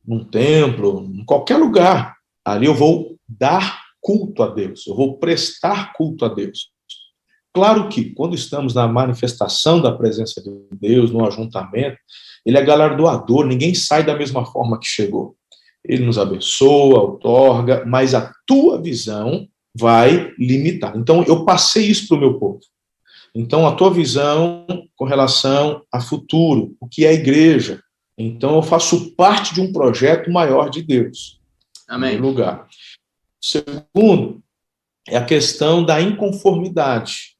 num templo, em qualquer lugar, ali eu vou dar culto a Deus, eu vou prestar culto a Deus. Claro que, quando estamos na manifestação da presença de Deus, no ajuntamento, ele é galardoador, ninguém sai da mesma forma que chegou. Ele nos abençoa, outorga, mas a tua visão vai limitar. Então, eu passei isso para o meu povo. Então, a tua visão com relação a futuro, o que é a igreja. Então, eu faço parte de um projeto maior de Deus. Amém. Em lugar. Segundo, é a questão da inconformidade.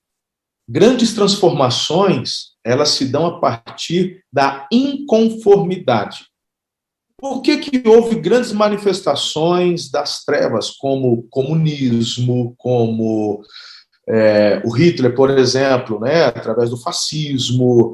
Grandes transformações, elas se dão a partir da inconformidade. Por que houve grandes manifestações das trevas, como o comunismo, como o Hitler, por exemplo, né, através do fascismo,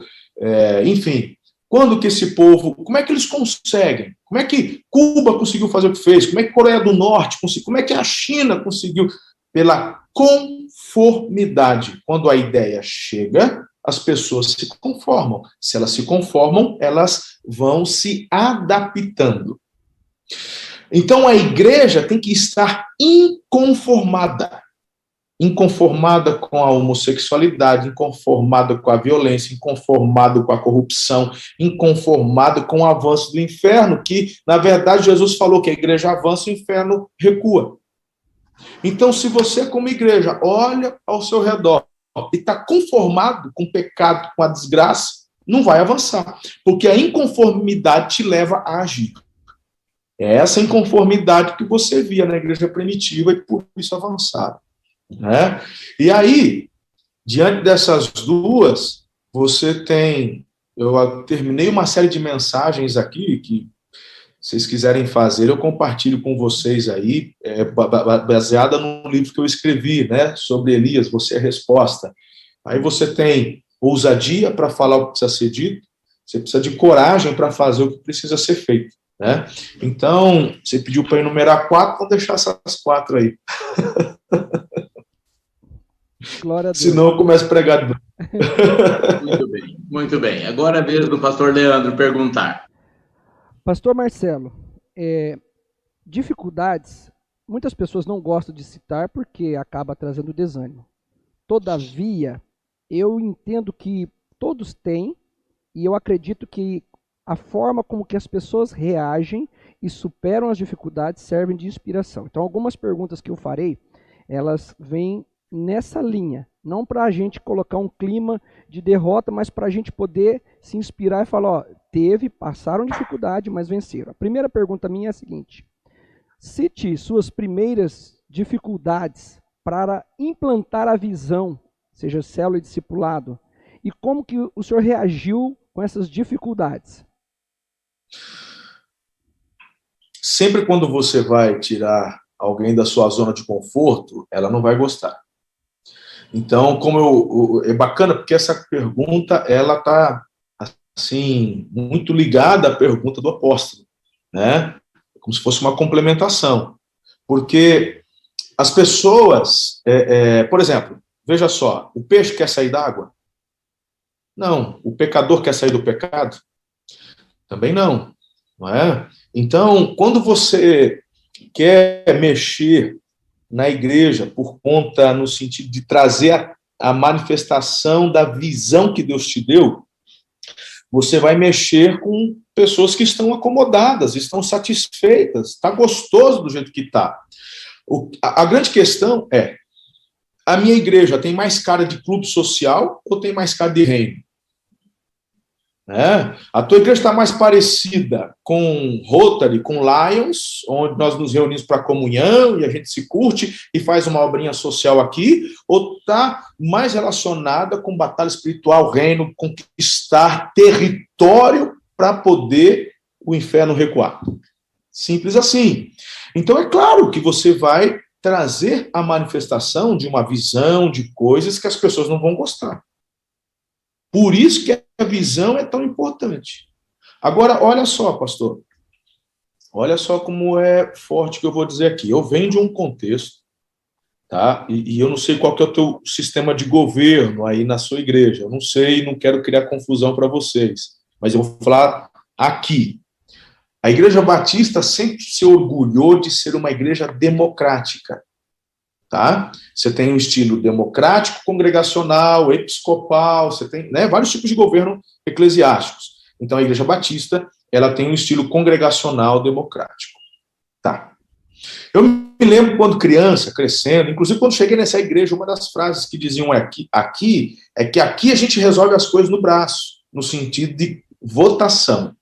enfim. Quando que esse povo, como é que eles conseguem? Como é que Cuba conseguiu fazer o que fez? Como é que a Coreia do Norte conseguiu? Como é que a China conseguiu? Pela conformidade. Quando a ideia chega, as pessoas se conformam. Se elas se conformam, elas vão se adaptando. Então, a igreja tem que estar inconformada. Inconformada com a homossexualidade, inconformada com a violência, inconformada com a corrupção, inconformada com o avanço do inferno, que, na verdade, Jesus falou que a igreja avança e o inferno recua. Então, se você, como igreja, olha ao seu redor e está conformado com o pecado, com a desgraça, não vai avançar, porque a inconformidade te leva a agir. É essa inconformidade que você via na igreja primitiva e por isso avançaram. Né? E aí, diante dessas duas, você tem... Eu terminei uma série de mensagens aqui que, se vocês quiserem fazer, eu compartilho com vocês aí, baseada no livro que eu escrevi, né, sobre Elias, Você é a Resposta. Aí você tem ousadia para falar o que precisa ser dito, você precisa de coragem para fazer o que precisa ser feito. Né? Então, você pediu para enumerar 4, vou deixar essas 4 aí. Glória a Deus. Senão eu começo a pregar. Muito bem, muito bem. Agora é a vez do pastor Leandro perguntar. Pastor Marcelo, dificuldades, muitas pessoas não gostam de citar porque acaba trazendo desânimo. Todavia, eu entendo que todos têm, e eu acredito que a forma como que as pessoas reagem e superam as dificuldades servem de inspiração. Então, algumas perguntas que eu farei, elas vêm nessa linha, não para a gente colocar um clima de derrota, mas para a gente poder se inspirar e falar, ó, passaram dificuldade, mas venceram. A primeira pergunta minha é a seguinte: cite suas primeiras dificuldades para implantar a visão, seja célula e discipulado, e como que o senhor reagiu com essas dificuldades? Sempre quando você vai tirar alguém da sua zona de conforto, ela não vai gostar. Então, é bacana porque essa pergunta, ela está assim, muito ligada à pergunta do apóstolo, né? Como se fosse uma complementação. Porque as pessoas, por exemplo, veja só, o peixe quer sair da água? Não. O pecador quer sair do pecado? Também não, não é? Então, quando você quer mexer na igreja por conta, no sentido de trazer a manifestação da visão que Deus te deu, você vai mexer com pessoas que estão acomodadas, estão satisfeitas, está gostoso do jeito que está. A grande questão é, a minha igreja tem mais cara de clube social ou tem mais cara de reino? A tua igreja está mais parecida com Rotary, com Lions, onde nós nos reunimos para comunhão e a gente se curte e faz uma obrinha social aqui, ou está mais relacionada com batalha espiritual, reino, conquistar território para poder o inferno recuar? Simples assim. Então é claro que você vai trazer a manifestação de uma visão, de coisas que as pessoas não vão gostar. Por isso que a visão é tão importante. Agora, olha só, pastor. Olha só como é forte que eu vou dizer aqui. Eu venho de um contexto, tá? E eu não sei qual que é o teu sistema de governo aí na sua igreja. Eu não sei, não quero criar confusão para vocês. Mas eu vou falar aqui. A Igreja Batista sempre se orgulhou de ser uma igreja democrática. Tá? Você tem um estilo democrático, congregacional, episcopal, você tem, né, vários tipos de governo eclesiásticos. Então, a Igreja Batista, ela tem um estilo congregacional democrático. Tá. Eu me lembro quando criança, crescendo, inclusive quando cheguei nessa igreja, uma das frases que diziam aqui é que aqui a gente resolve as coisas no braço, no sentido de votação.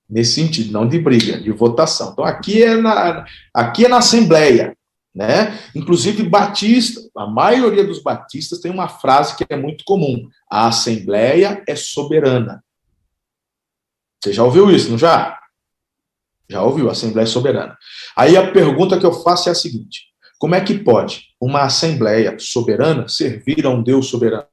Nesse sentido, não de briga, de votação. Então, aqui é na Assembleia. Né? Inclusive, batista, a maioria dos batistas tem uma frase que é muito comum: a Assembleia é soberana. Você já ouviu isso, não já? Já ouviu, a Assembleia é soberana. Aí a pergunta que eu faço é a seguinte: como é que pode uma Assembleia soberana servir a um Deus soberano?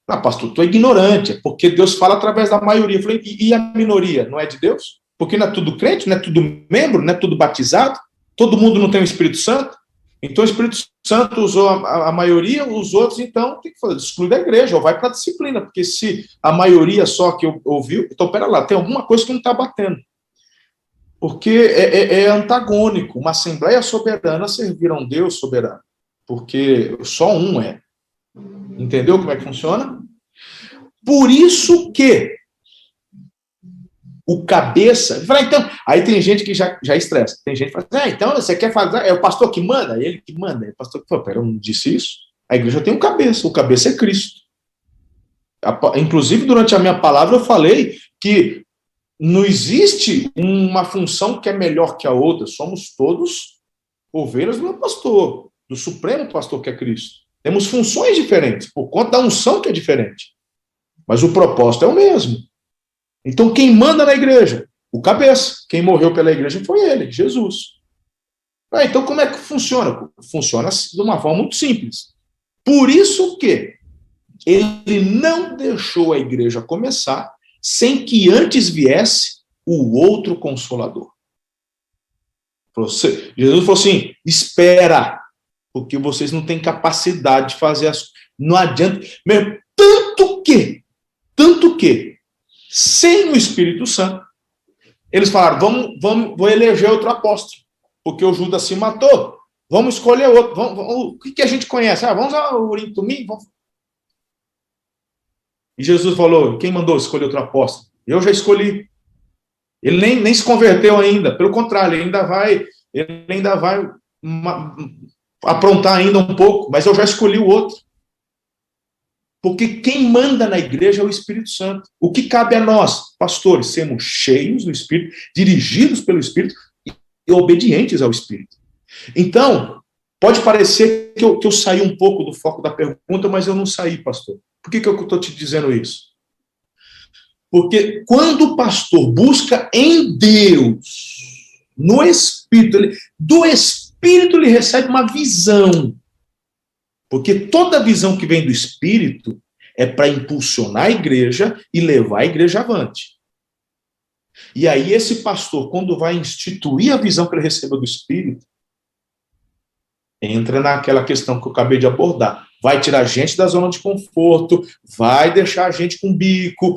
Ah, pastor, tu é ignorante, é porque Deus fala através da maioria. Eu falei, e a minoria, não é de Deus? Porque não é tudo crente, não é tudo membro, não é tudo batizado? Todo mundo não tem o Espírito Santo? Então o Espírito Santo usou a maioria, os outros, então, tem que fazer, exclui da igreja, ou vai para a disciplina, porque se a maioria só que ouviu, então, pera lá, tem alguma coisa que não está batendo. Porque é antagônico, uma Assembleia soberana servir a um Deus soberano, porque só um é. Entendeu como é que funciona? Por isso que o cabeça... Então, aí tem gente que já estressa. Tem gente que fala, então você quer fazer... É o pastor que manda? É ele que manda. É o pastor que fala, pera, eu não disse isso? A igreja tem um cabeça. O cabeça é Cristo. Inclusive, durante a minha palavra, eu falei que não existe uma função que é melhor que a outra. Somos todos ovelhas do meu pastor, do supremo pastor que é Cristo. Temos funções diferentes, por conta da unção que é diferente. Mas o propósito é o mesmo. Então, quem manda na igreja? O cabeça. Quem morreu pela igreja foi ele, Jesus. Então, como é que funciona? Funciona de uma forma muito simples. Por isso que ele não deixou a igreja começar sem que antes viesse o outro Consolador. Jesus falou assim, espera, porque vocês não têm capacidade de fazer as coisas. Não adianta. Mesmo, tanto que, sem o Espírito Santo, Eles falaram, vou eleger outro apóstolo, porque o Judas se matou. Vamos escolher outro. O que a gente conhece? Vamos usar o Urim Tumim? E Jesus falou, quem mandou escolher outro apóstolo? Eu já escolhi. Ele nem se converteu ainda. Pelo contrário, ele ainda vai aprontar ainda um pouco, mas eu já escolhi o outro. Porque quem manda na igreja é o Espírito Santo. O que cabe a nós, pastores, sermos cheios do Espírito, dirigidos pelo Espírito e obedientes ao Espírito. Então, pode parecer que eu saí um pouco do foco da pergunta, mas eu não saí, pastor. Por que eu estou te dizendo isso? Porque quando o pastor busca em Deus, no Espírito, do Espírito ele recebe uma visão. Porque toda visão que vem do Espírito é para impulsionar a igreja e levar a igreja avante. E aí esse pastor, quando vai instituir a visão que ele recebeu do Espírito, entra naquela questão que eu acabei de abordar. Vai tirar a gente da zona de conforto, vai deixar a gente com bico,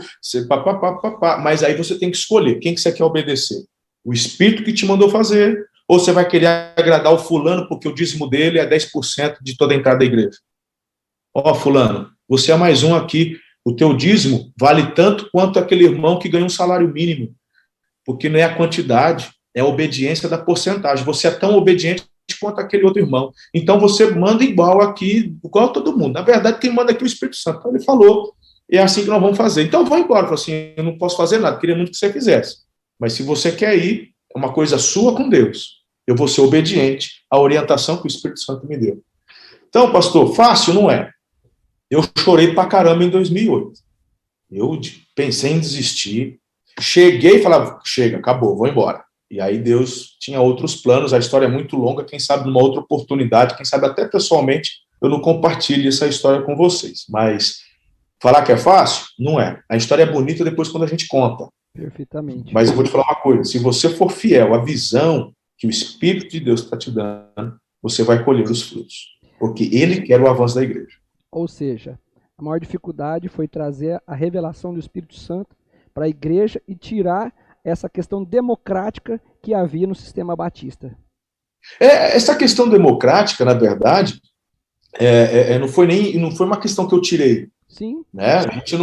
mas aí você tem que escolher quem que você quer obedecer. O Espírito que te mandou fazer, ou você vai querer agradar o fulano porque o dízimo dele é 10% de toda a entrada da igreja. Fulano, você é mais um aqui, o teu dízimo vale tanto quanto aquele irmão que ganha um salário mínimo, porque não é a quantidade, é a obediência da porcentagem. Você é tão obediente quanto aquele outro irmão. Então você manda igual aqui, igual a todo mundo. Na verdade, quem manda aqui é o Espírito Santo. Então ele falou, é assim que nós vamos fazer. Então vou embora. Falei assim, eu não posso fazer nada, queria muito que você fizesse. Mas se você quer ir, é uma coisa sua com Deus. Eu vou ser obediente à orientação que o Espírito Santo me deu. Então, pastor, fácil não é. Eu chorei pra caramba em 2008. Eu pensei em desistir. Cheguei e falava, chega, acabou, vou embora. E aí Deus tinha outros planos, a história é muito longa, quem sabe numa outra oportunidade, quem sabe até pessoalmente eu não compartilho essa história com vocês. Mas falar que é fácil? Não é. A história é bonita depois quando a gente conta. Perfeitamente. Mas eu vou te falar uma coisa, se você for fiel à visão que o Espírito de Deus está te dando, você vai colher os frutos. Porque Ele quer o avanço da igreja. Ou seja, a maior dificuldade foi trazer a revelação do Espírito Santo para a igreja e tirar essa questão democrática que havia no sistema batista. Essa questão democrática, na verdade, não foi uma questão que eu tirei. Sim. Né? A gente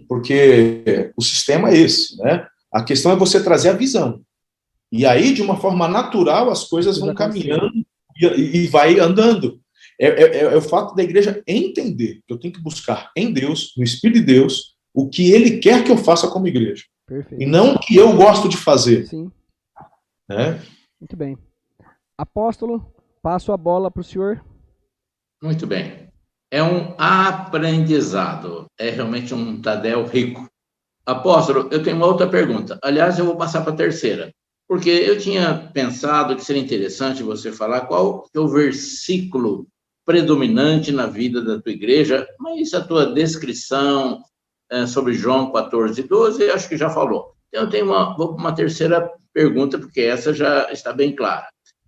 porque o sistema é esse, né? A questão é você trazer a visão. E aí, de uma forma natural, as coisas vão caminhando e vai andando. É o fato da igreja entender que eu tenho que buscar em Deus, no Espírito de Deus, o que Ele quer que eu faça como igreja. Perfeito. E não o que eu gosto de fazer. Sim. Né? Muito bem. Apóstolo, passo a bola para o senhor. Muito bem. É um aprendizado. É realmente um Tadel rico. Apóstolo, eu tenho uma outra pergunta. Aliás, eu vou passar para a terceira. Porque eu tinha pensado que seria interessante você falar qual é o versículo predominante na vida da tua igreja, mas a tua descrição sobre João 14:12, acho que já falou. Então, eu tenho uma terceira pergunta, porque essa já está bem clara.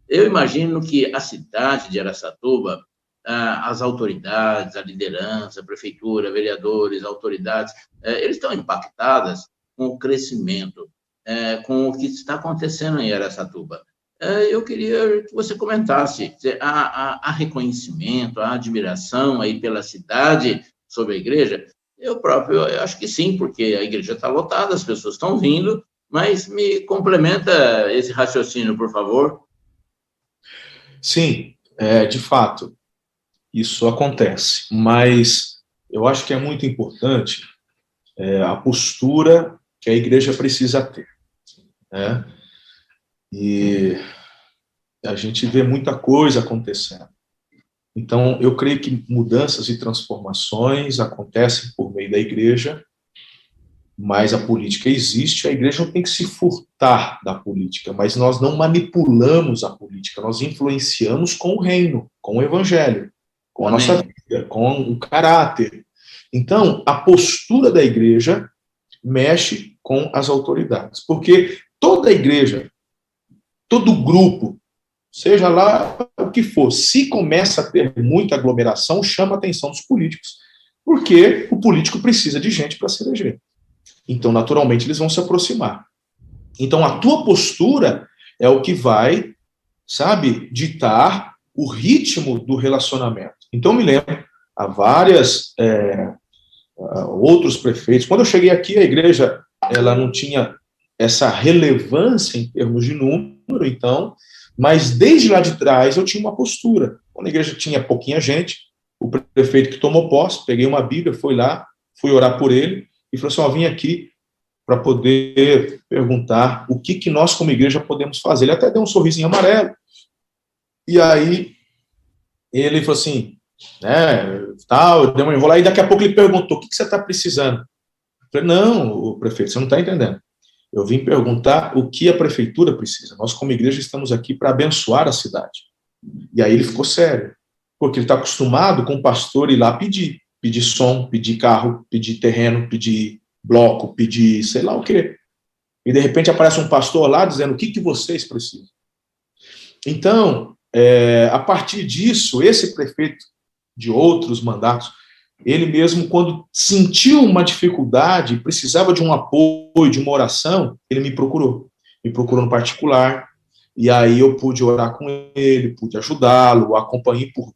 Eu imagino que a cidade de Araçatuba, as autoridades, a liderança, a prefeitura, vereadores, autoridades, eles estão impactadas com o crescimento, com o que está acontecendo em Araçatuba. Eu queria que você comentasse, há reconhecimento, há admiração aí pela cidade sobre a igreja? Eu acho que sim, porque a igreja está lotada, as pessoas estão vindo, mas me complementa esse raciocínio, por favor. Sim, de fato, isso acontece, mas eu acho que é muito importante a postura que a igreja precisa ter. Né? E a gente vê muita coisa acontecendo. Então, eu creio que mudanças e transformações acontecem por meio da igreja, mas a política existe, a igreja não tem que se furtar da política, mas nós não manipulamos a política, nós influenciamos com o reino, com o evangelho, com a nossa vida, com o caráter. Então, a postura da igreja mexe com as autoridades, porque toda igreja, todo grupo, seja lá o que for, se começa a ter muita aglomeração, chama a atenção dos políticos, porque o político precisa de gente para se eleger. Então, naturalmente, eles vão se aproximar. Então, a tua postura é o que vai, sabe, ditar o ritmo do relacionamento. Então, me lembro, há várias outros prefeitos. Quando eu cheguei aqui, a igreja ela não tinha essa relevância em termos de número, então, mas desde lá de trás eu tinha uma postura. Quando a igreja tinha pouquinha gente, o prefeito que tomou posse, peguei uma Bíblia, fui lá, fui orar por ele e falou assim: ó, vim aqui para poder perguntar o que nós como igreja podemos fazer. Ele até deu um sorrisinho amarelo. E aí ele falou assim, tal, deu uma enrolada, e daqui a pouco ele perguntou: o que você está precisando? Eu falei: não, o prefeito, você não está entendendo. Eu vim perguntar o que a prefeitura precisa. Nós, como igreja, estamos aqui para abençoar a cidade. E aí ele ficou sério, porque ele está acostumado com o pastor ir lá pedir som, pedir carro, pedir terreno, pedir bloco, pedir sei lá o quê. E de repente aparece um pastor lá dizendo: o que vocês precisam? Então, a partir disso, esse prefeito de outros mandatos, ele mesmo, quando sentiu uma dificuldade, precisava de um apoio, de uma oração, ele me procurou no particular, e aí eu pude orar com ele, pude ajudá-lo, acompanhei por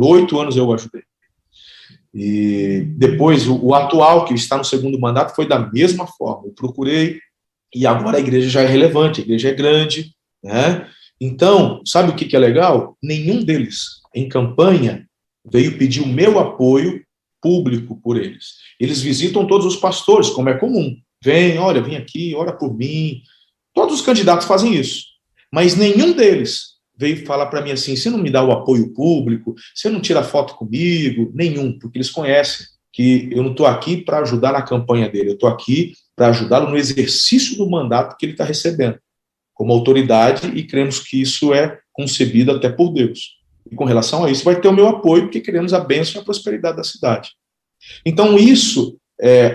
8 anos eu o ajudei. E depois, o atual, que está no segundo mandato, foi da mesma forma, eu procurei, e agora a igreja já é relevante, a igreja é grande, né? Então, sabe o que é legal? Nenhum deles, em campanha, veio pedir o meu apoio público por eles. Eles visitam todos os pastores, como é comum. Vem aqui, ora por mim. Todos os candidatos fazem isso. Mas nenhum deles veio falar para mim assim: você não me dá o apoio público, você não tira foto comigo, nenhum, porque eles conhecem que eu não estou aqui para ajudar na campanha dele, eu estou aqui para ajudá-lo no exercício do mandato que ele está recebendo, como autoridade, e cremos que isso é concebido até por Deus. E com relação a isso, vai ter o meu apoio, porque queremos a bênção e a prosperidade da cidade. Então, isso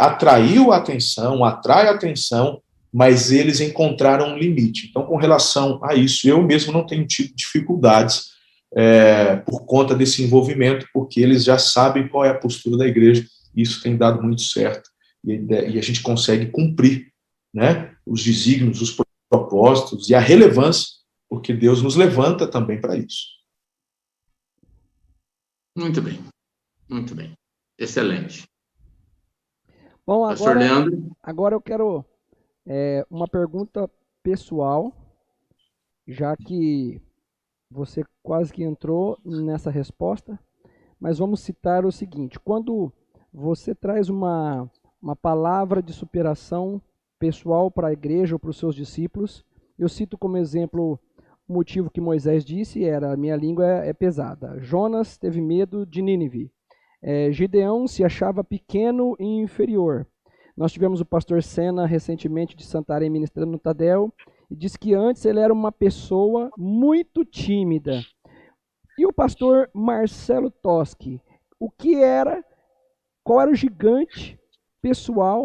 atraiu a atenção, atrai a atenção, mas eles encontraram um limite. Então, com relação a isso, eu mesmo não tenho tido dificuldades por conta desse envolvimento, porque eles já sabem qual é a postura da igreja, e isso tem dado muito certo, e a gente consegue cumprir, né, os desígnios, os propósitos e a relevância, porque Deus nos levanta também para isso. Muito bem, muito bem. Excelente. Bom, Pastor Leandro. Agora eu quero uma pergunta pessoal, já que você quase que entrou nessa resposta, mas vamos citar o seguinte: quando você traz uma palavra de superação pessoal para a igreja ou para os seus discípulos, eu cito como exemplo o motivo que Moisés disse era: minha língua é pesada. Jonas teve medo de Nínive. Gideão se achava pequeno e inferior. Nós tivemos o pastor Sena recentemente de Santarém ministrando no Tadel, e disse que antes ele era uma pessoa muito tímida. E o pastor Marcelo Toschi, qual era o gigante pessoal?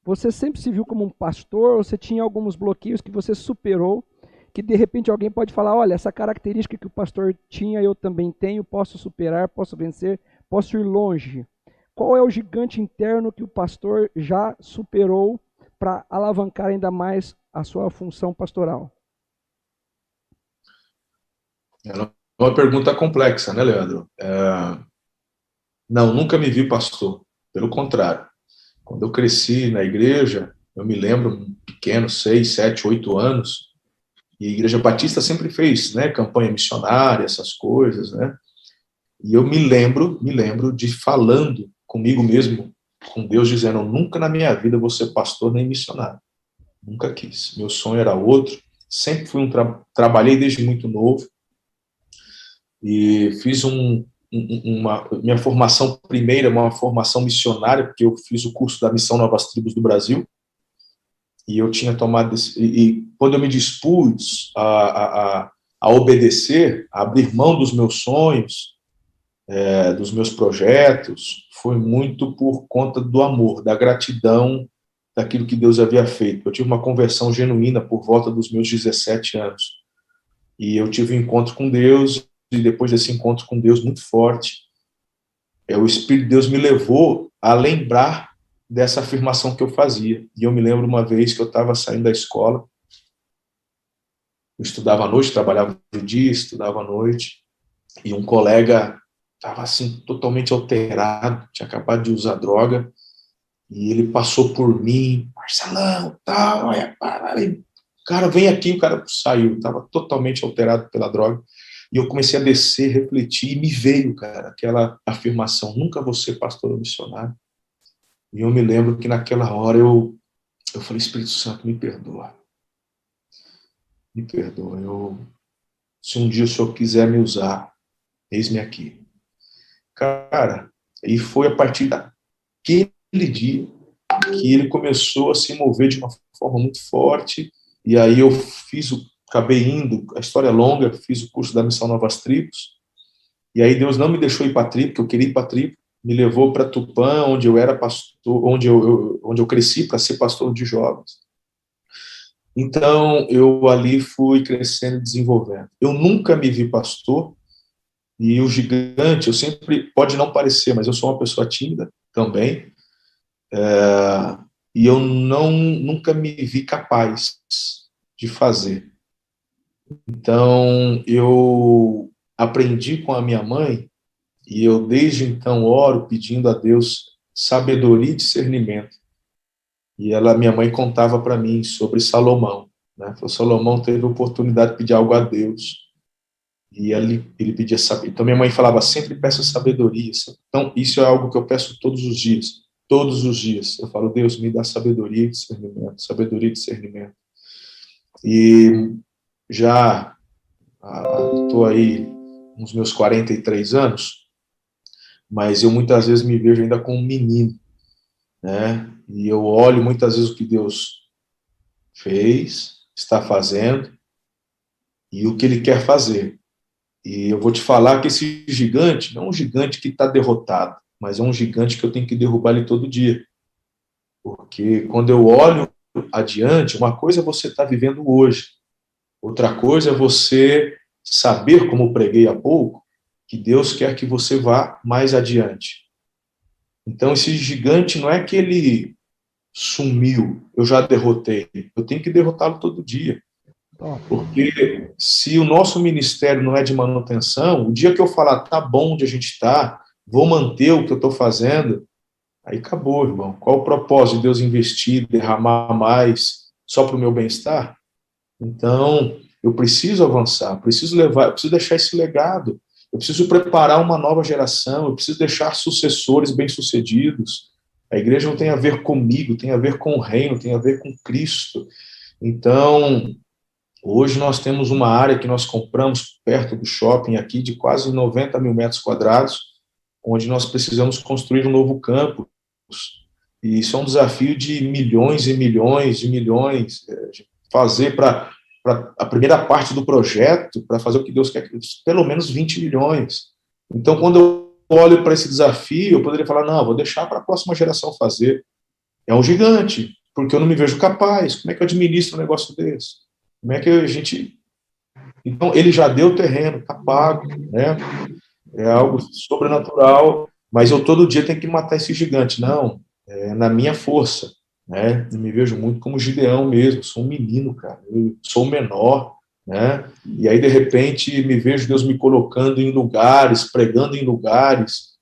Você sempre se viu como um pastor, ou você tinha alguns bloqueios que você superou, que de repente alguém pode falar: olha, essa característica que o pastor tinha, eu também tenho, posso superar, posso vencer, posso ir longe. Qual é o gigante interno que o pastor já superou para alavancar ainda mais a sua função pastoral? É uma pergunta complexa, né, Leandro? Não, nunca me vi pastor. Pelo contrário. Quando eu cresci na igreja, eu me lembro, pequeno, 6, 7, 8 anos, e a Igreja Batista sempre fez, né, campanha missionária, essas coisas, né? E eu me lembro de falando comigo mesmo, com Deus, dizendo: nunca na minha vida vou ser pastor nem missionário. Nunca quis. Meu sonho era outro. Sempre fui trabalhei desde muito novo. E fiz minha formação primeira, uma formação missionária, porque eu fiz o curso da Missão Novas Tribos do Brasil. E eu tinha tomado... E quando eu me dispus a obedecer, a abrir mão dos meus sonhos, dos meus projetos, foi muito por conta do amor, da gratidão daquilo que Deus havia feito. Eu tive uma conversão genuína por volta dos meus 17 anos. E eu tive um encontro com Deus, e depois desse encontro com Deus muito forte, o Espírito de Deus me levou a lembrar dessa afirmação que eu fazia. E eu me lembro uma vez que eu estava saindo da escola, eu estudava à noite, trabalhava de dia, estudava à noite, e um colega estava assim, totalmente alterado, tinha acabado de usar droga, e ele passou por mim, Marcelão, tal, cara, vem aqui, o cara saiu, estava totalmente alterado pela droga, e eu comecei a descer, refletir, e me veio, cara, aquela afirmação, nunca vou ser pastor ou missionário. E eu me lembro que naquela hora eu falei, Espírito Santo, me perdoa, se um dia o Senhor quiser me usar, eis-me aqui. Cara, e foi a partir daquele dia que ele começou a se mover de uma forma muito forte, e aí eu acabei indo, a história é longa, fiz o curso da Missão Novas Tribos, e aí Deus não me deixou ir para a tribo, porque eu queria ir para a tribo, me levou para Tupã, onde eu era pastor, onde eu cresci para ser pastor de jovens. Então, eu ali fui crescendo e desenvolvendo. Eu nunca me vi pastor, e o gigante, eu sempre, pode não parecer, mas eu sou uma pessoa tímida também, e eu nunca me vi capaz de fazer. Então, eu aprendi com a minha mãe, e eu desde então oro pedindo a Deus sabedoria e discernimento. E minha mãe contava para mim sobre Salomão, né? Salomão teve a oportunidade de pedir algo a Deus, e ele pedia sabedoria. Então minha mãe falava, sempre peça sabedoria. Então isso é algo que eu peço todos os dias. Todos os dias eu falo, Deus, me dá sabedoria e discernimento, sabedoria e discernimento. E já estou aí nos meus 43 anos, mas eu muitas vezes me vejo ainda como um menino, né? E eu olho muitas vezes o que Deus fez, está fazendo, e o que Ele quer fazer. E eu vou te falar que esse gigante não é um gigante que está derrotado, mas é um gigante que eu tenho que derrubar ele todo dia. Porque quando eu olho adiante, uma coisa é você estar vivendo hoje, outra coisa é você saber, como preguei há pouco, que Deus quer que você vá mais adiante. Então, esse gigante não é que ele sumiu, eu já derrotei, eu tenho que derrotá-lo todo dia. Porque se o nosso ministério não é de manutenção, o dia que eu falar, tá bom onde a gente está, vou manter o que eu estou fazendo, aí acabou, irmão. Qual o propósito de Deus investir, derramar mais, só para o meu bem-estar? Então, eu preciso avançar, eu preciso deixar esse legado, eu preciso preparar uma nova geração, eu preciso deixar sucessores bem-sucedidos. A igreja não tem a ver comigo, tem a ver com o reino, tem a ver com Cristo. Então, hoje nós temos uma área que nós compramos perto do shopping aqui de quase 90 mil metros quadrados, onde nós precisamos construir um novo campus. E isso é um desafio de milhões e milhões de milhões, de fazer para a primeira parte do projeto, para fazer o que Deus quer, pelo menos 20 milhões. Então, quando eu olho para esse desafio, eu poderia falar, não, vou deixar para a próxima geração fazer. É um gigante, porque eu não me vejo capaz. Como é que eu administro um negócio desse? Como é que a gente... Então, ele já deu o terreno, está pago, né? É algo sobrenatural, mas eu todo dia tenho que matar esse gigante. Não, é na minha força, né? Eu me vejo muito como Gideão mesmo, sou um menino, cara, eu sou o menor, né? E aí, de repente, me vejo Deus me colocando em lugares, pregando em lugares,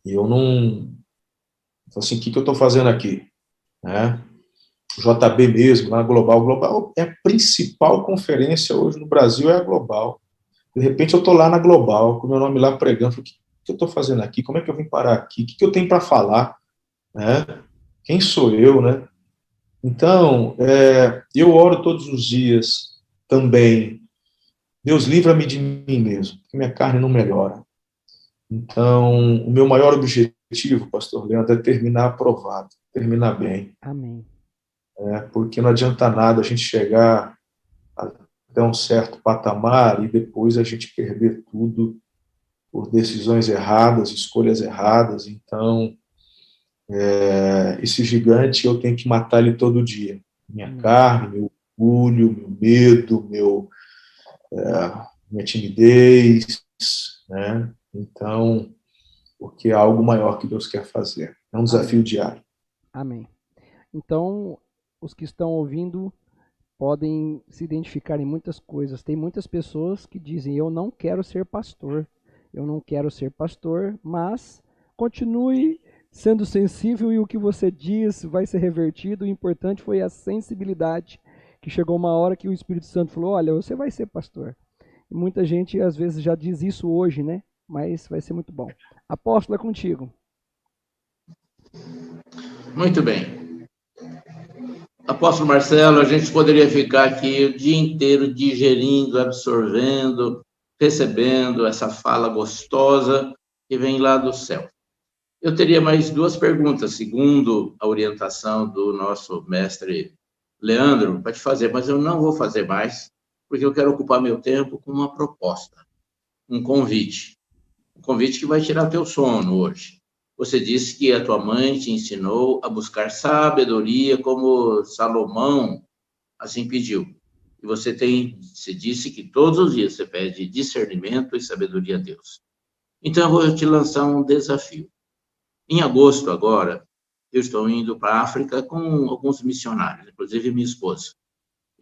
e eu não... Então, assim, o que eu estou fazendo aqui? Né? JB mesmo, na Global. Global é a principal conferência hoje no Brasil, é a Global. De repente eu estou lá na Global, com o meu nome lá pregando, falo, o que eu estou fazendo aqui? Como é que eu vim parar aqui? O que eu tenho para falar? Né? Quem sou eu? Né? Então, eu oro todos os dias também. Deus, livra-me de mim mesmo, que minha carne não melhora. Então, o meu maior objetivo, pastor Leandro, é terminar aprovado, terminar bem. Amém. Porque não adianta nada a gente chegar até um certo patamar e depois a gente perder tudo por decisões erradas, escolhas erradas. Então, esse gigante eu tenho que matar ele todo dia. Minha carne, meu orgulho, meu medo, minha timidez, né? Então, porque é algo maior que Deus quer fazer. É um desafio diário. Amém. Então, os que estão ouvindo podem se identificar em muitas coisas. Tem muitas pessoas que dizem, eu não quero ser pastor, mas continue sendo sensível e o que você diz vai ser revertido. O importante foi a sensibilidade, que chegou uma hora que o Espírito Santo falou, olha, você vai ser pastor. E muita gente às vezes já diz isso hoje, né? Mas vai ser muito bom. Apóstolo, é contigo. Muito bem. Apóstolo Marcelo, a gente poderia ficar aqui o dia inteiro digerindo, absorvendo, recebendo essa fala gostosa que vem lá do céu. Eu teria mais duas perguntas, segundo a orientação do nosso mestre Leandro, para te fazer, mas eu não vou fazer mais, porque eu quero ocupar meu tempo com uma proposta, um convite que vai tirar teu sono hoje. Você disse que a tua mãe te ensinou a buscar sabedoria como Salomão assim pediu. E você disse que todos os dias você pede discernimento e sabedoria a Deus. Então eu vou te lançar um desafio. Em agosto agora, eu estou indo para a África com alguns missionários, inclusive minha esposa.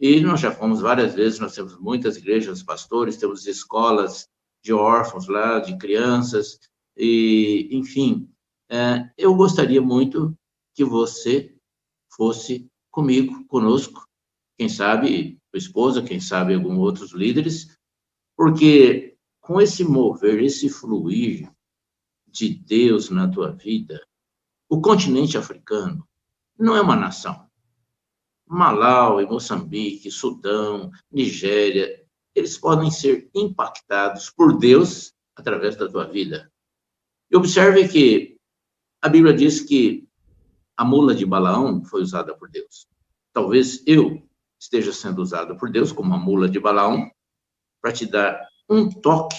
E nós já fomos várias vezes, nós temos muitas igrejas, pastores, temos escolas de órfãos lá, de crianças, e, enfim, eu gostaria muito que você fosse conosco, quem sabe tua esposa, quem sabe alguns outros líderes, porque com esse mover, esse fluir de Deus na tua vida, o continente africano não é uma nação. Malawi, Moçambique, Sudão, Nigéria, eles podem ser impactados por Deus através da tua vida. E observe que a Bíblia diz que a mula de Balaão foi usada por Deus. Talvez eu esteja sendo usado por Deus como a mula de Balaão para te dar um toque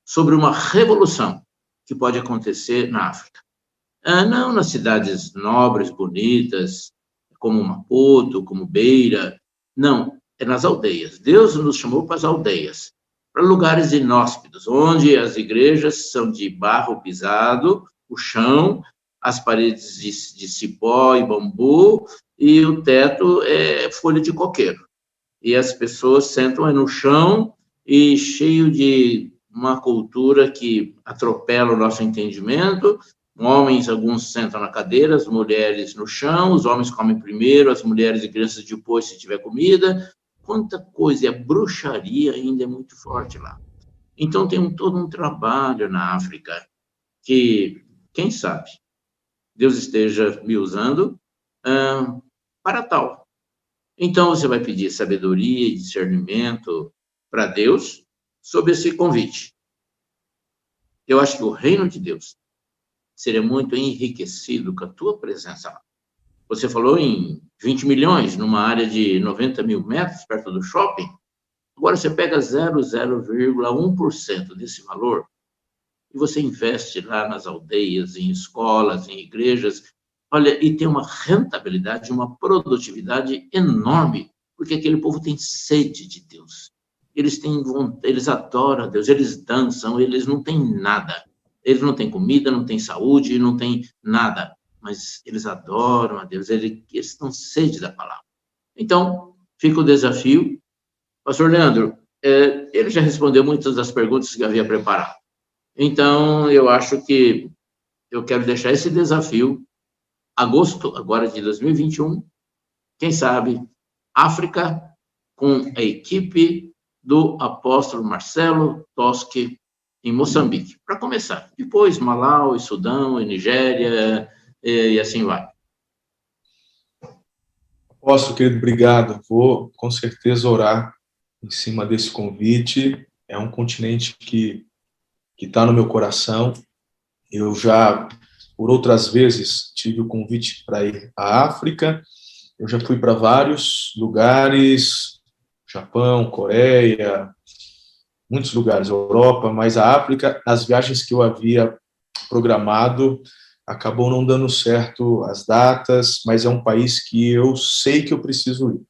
sobre uma revolução que pode acontecer na África. Não nas cidades nobres, bonitas, como Maputo, como Beira, não, é nas aldeias. Deus nos chamou para as aldeias, para lugares inóspitos, onde as igrejas são de barro pisado, o chão, as paredes de cipó e bambu, e o teto é folha de coqueiro. E as pessoas sentam no chão e cheio de uma cultura que atropela o nosso entendimento. Homens, alguns sentam na cadeira, as mulheres no chão, os homens comem primeiro, as mulheres e crianças depois, se tiver comida. Quanta coisa, e a bruxaria ainda é muito forte lá. Então, tem todo um trabalho na África que, quem sabe, Deus esteja me usando para tal. Então, você vai pedir sabedoria e discernimento para Deus sobre esse convite. Eu acho que o reino de Deus seria muito enriquecido com a tua presença lá. Você falou em 20 milhões numa área de 90 mil metros perto do shopping. Agora você pega 0,1% desse valor e você investe lá nas aldeias, em escolas, em igrejas. Olha, e tem uma rentabilidade, uma produtividade enorme, porque aquele povo tem sede de Deus. Eles adoram a Deus, eles dançam, eles não têm nada. Eles não têm comida, não têm saúde, não têm nada, mas eles adoram a Deus, eles estão sede da palavra. Então, fica o desafio. Pastor Leandro, ele já respondeu muitas das perguntas que eu havia preparado. Então, eu acho que eu quero deixar esse desafio, agosto, agora de 2021, quem sabe, África, com a equipe do apóstolo Marcelo Toschi, em Moçambique, para começar. Depois, Malawi, Sudão, Nigéria, e assim vai. Apóstolo, querido, obrigado. Vou, com certeza, orar em cima desse convite. É um continente que está no meu coração. Eu já, por outras vezes, tive o convite para ir à África. Eu já fui para vários lugares, Japão, Coreia, muitos lugares, Europa, mas a África, as viagens que eu havia programado, acabou não dando certo as datas, mas é um país que eu sei que eu preciso ir.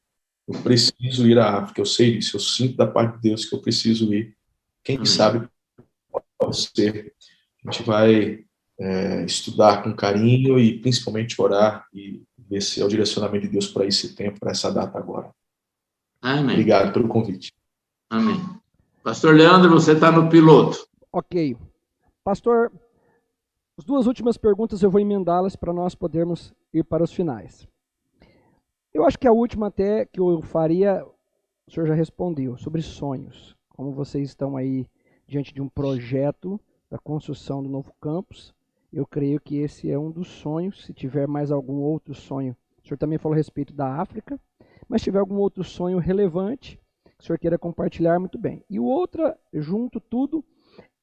Eu preciso ir à África, eu sei disso, eu sinto da parte de Deus que eu preciso ir. Quem sabe pode ser. A gente vai estudar com carinho e principalmente orar e ver se é o direcionamento de Deus para esse tempo, para essa data agora. Amém. Obrigado pelo convite. Amém. Pastor Leandro, você está no piloto. Ok. Pastor, as duas últimas perguntas eu vou emendá-las para nós podermos ir para os finais. Eu acho que a última até que eu faria, o senhor já respondeu, sobre sonhos. Como vocês estão aí diante de um projeto da construção do novo campus, eu creio que esse é um dos sonhos. Se tiver mais algum outro sonho, o senhor também falou a respeito da África, mas se tiver algum outro sonho relevante, que o senhor queira compartilhar, muito bem. E o outro, junto tudo,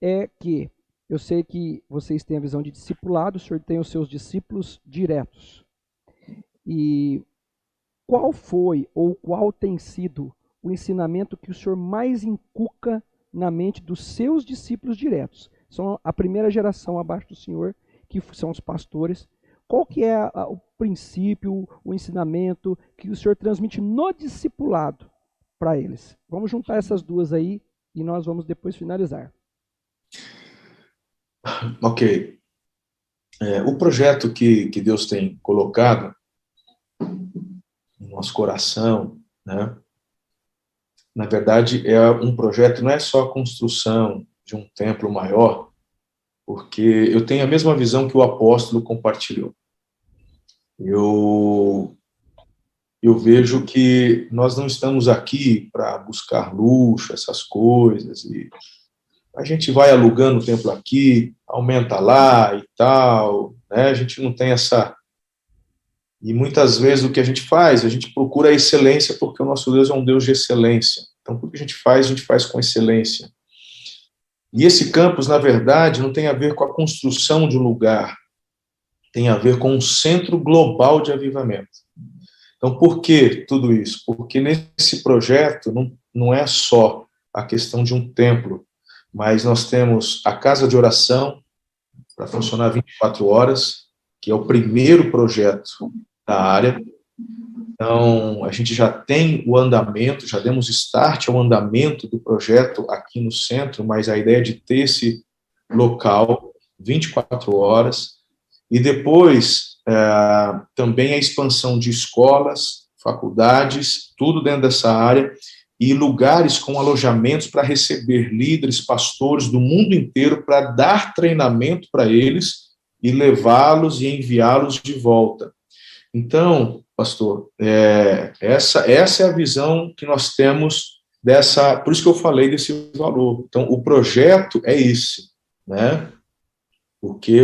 é que eu sei que vocês têm a visão de discipulado, o senhor tem os seus discípulos diretos. E qual foi ou qual tem sido o ensinamento que o senhor mais inculca na mente dos seus discípulos diretos? São a primeira geração abaixo do senhor, que são os pastores. Qual que é o princípio, o ensinamento que o senhor transmite no discipulado para eles? Vamos juntar essas duas aí e nós vamos depois finalizar. Ok. O projeto que Deus tem colocado no nosso coração, né? Na verdade, é um projeto, não é só a construção de um templo maior, porque eu tenho a mesma visão que o apóstolo compartilhou. Eu vejo que nós não estamos aqui para buscar luxo, essas coisas, e a gente vai alugando o templo aqui, aumenta lá e tal, né? A gente não tem essa... E muitas vezes o que a gente faz, a gente procura a excelência, porque o nosso Deus é um Deus de excelência. Então, tudo que a gente faz com excelência. E esse campus, na verdade, não tem a ver com a construção de um lugar, tem a ver com um centro global de avivamento. Então, por que tudo isso? Porque nesse projeto não é só a questão de um templo, mas nós temos a casa de oração para funcionar 24 horas, que é o primeiro projeto da área. Então, a gente já tem o andamento, já demos start ao andamento do projeto aqui no centro, mas a ideia é de ter esse local 24 horas. E depois, também a expansão de escolas, faculdades, tudo dentro dessa área, e lugares com alojamentos para receber líderes, pastores do mundo inteiro, para dar treinamento para eles e levá-los e enviá-los de volta. Então, pastor, essa é a visão que nós temos dessa... Por isso que eu falei desse valor. Então, o projeto é esse, né? Porque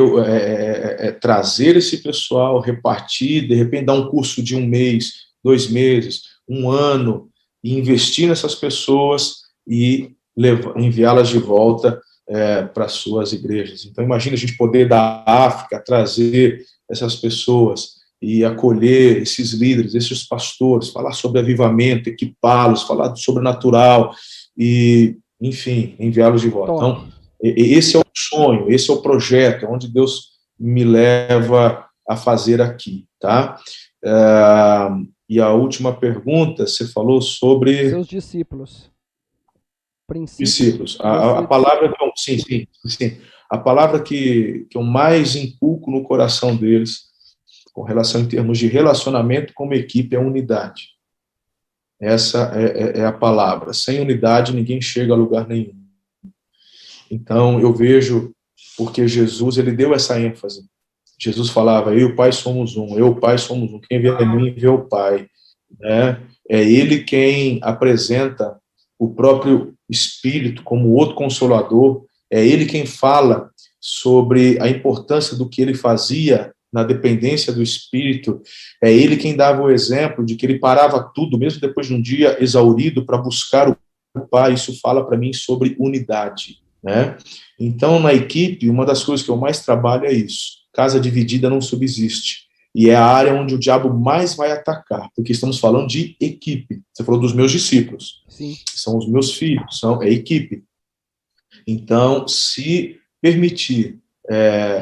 trazer esse pessoal, repartir, de repente dar um curso de 1 mês, 2 meses, 1 ano, e investir nessas pessoas e enviá-las de volta para as suas igrejas. Então, imagina a gente poder da África trazer essas pessoas e acolher esses líderes, esses pastores, falar sobre avivamento, equipá-los, falar do sobrenatural e, enfim, enviá-los de volta. Então, esse é o sonho, esse é o projeto, onde Deus me leva a fazer aqui, tá? E a última pergunta, você falou sobre... Seus discípulos. Discípulos. A palavra que eu, sim. A palavra que eu mais inculco no coração deles, com relação em termos de relacionamento como equipe, é unidade. Essa é a palavra. Sem unidade, ninguém chega a lugar nenhum. Então, eu vejo, porque Jesus, ele deu essa ênfase. Jesus falava, eu e o Pai somos um, eu e o Pai somos um, quem vê a mim vê o Pai. Né? É ele quem apresenta o próprio Espírito como outro consolador, é ele quem fala sobre a importância do que ele fazia na dependência do Espírito, é ele quem dava o exemplo de que ele parava tudo, mesmo depois de um dia exaurido, para buscar o Pai. Isso fala para mim sobre unidade, né? Então, na equipe, uma das coisas que eu mais trabalho é isso. Casa dividida não subsiste. E é a área onde o diabo mais vai atacar, porque estamos falando de equipe. Você falou dos meus discípulos. Sim. São os meus filhos, é equipe. Então, se permitir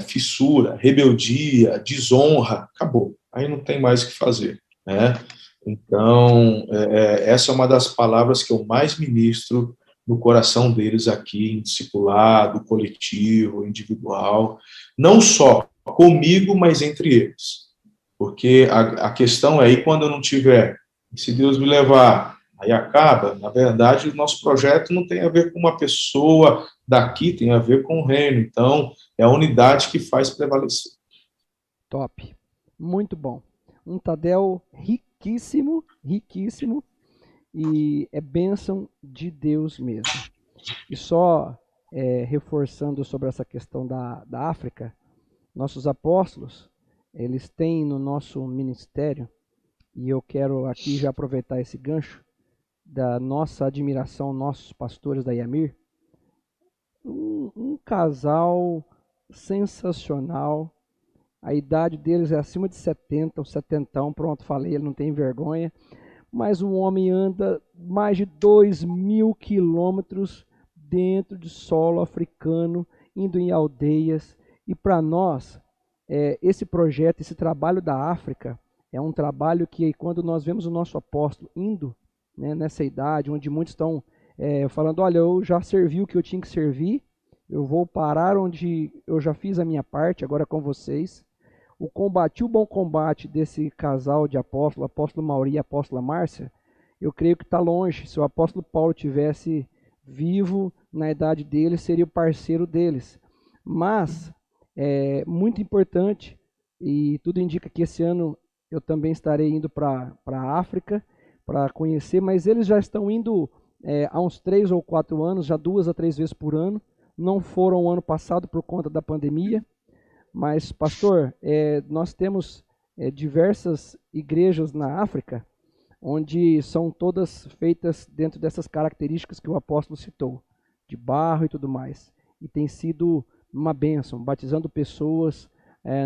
fissura, rebeldia, desonra, acabou. Aí não tem mais o que fazer, né? Então, essa é uma das palavras que eu mais ministro no coração deles aqui, em discipulado, coletivo, individual, não só comigo, mas entre eles. Porque a questão é, e quando eu não tiver, se Deus me levar, aí acaba, na verdade, o nosso projeto não tem a ver com uma pessoa daqui, tem a ver com o reino. Então, é a unidade que faz prevalecer. Top. Muito bom. Um Tadel riquíssimo, riquíssimo, e é bênção de Deus mesmo. E só reforçando sobre essa questão da África, nossos apóstolos, eles têm no nosso ministério, e eu quero aqui já aproveitar esse gancho da nossa admiração, nossos pastores da Yamir, um casal sensacional. A idade deles é acima de 70, ou 70, pronto, falei, ele não tem vergonha. Mas um homem anda mais de 2.000 quilômetros dentro de solo africano, indo em aldeias. E para nós, esse projeto, esse trabalho da África, é um trabalho que, quando nós vemos o nosso apóstolo indo, né, nessa idade, onde muitos estão falando, olha, eu já servi o que eu tinha que servir, eu vou parar onde eu já fiz a minha parte, agora com vocês. O bom combate desse casal de apóstolos, apóstolo Mauri e apóstola Márcia, eu creio que está longe. Se o apóstolo Paulo tivesse vivo na idade deles, seria o parceiro deles. Mas é muito importante, e tudo indica que esse ano eu também estarei indo para a África para conhecer, mas eles já estão indo há uns 3 ou 4 anos, já 2 a 3 vezes por ano. Não foram ano passado por conta da pandemia. Mas, pastor, nós temos diversas igrejas na África, onde são todas feitas dentro dessas características que o apóstolo citou, de barro e tudo mais. E tem sido uma bênção, batizando pessoas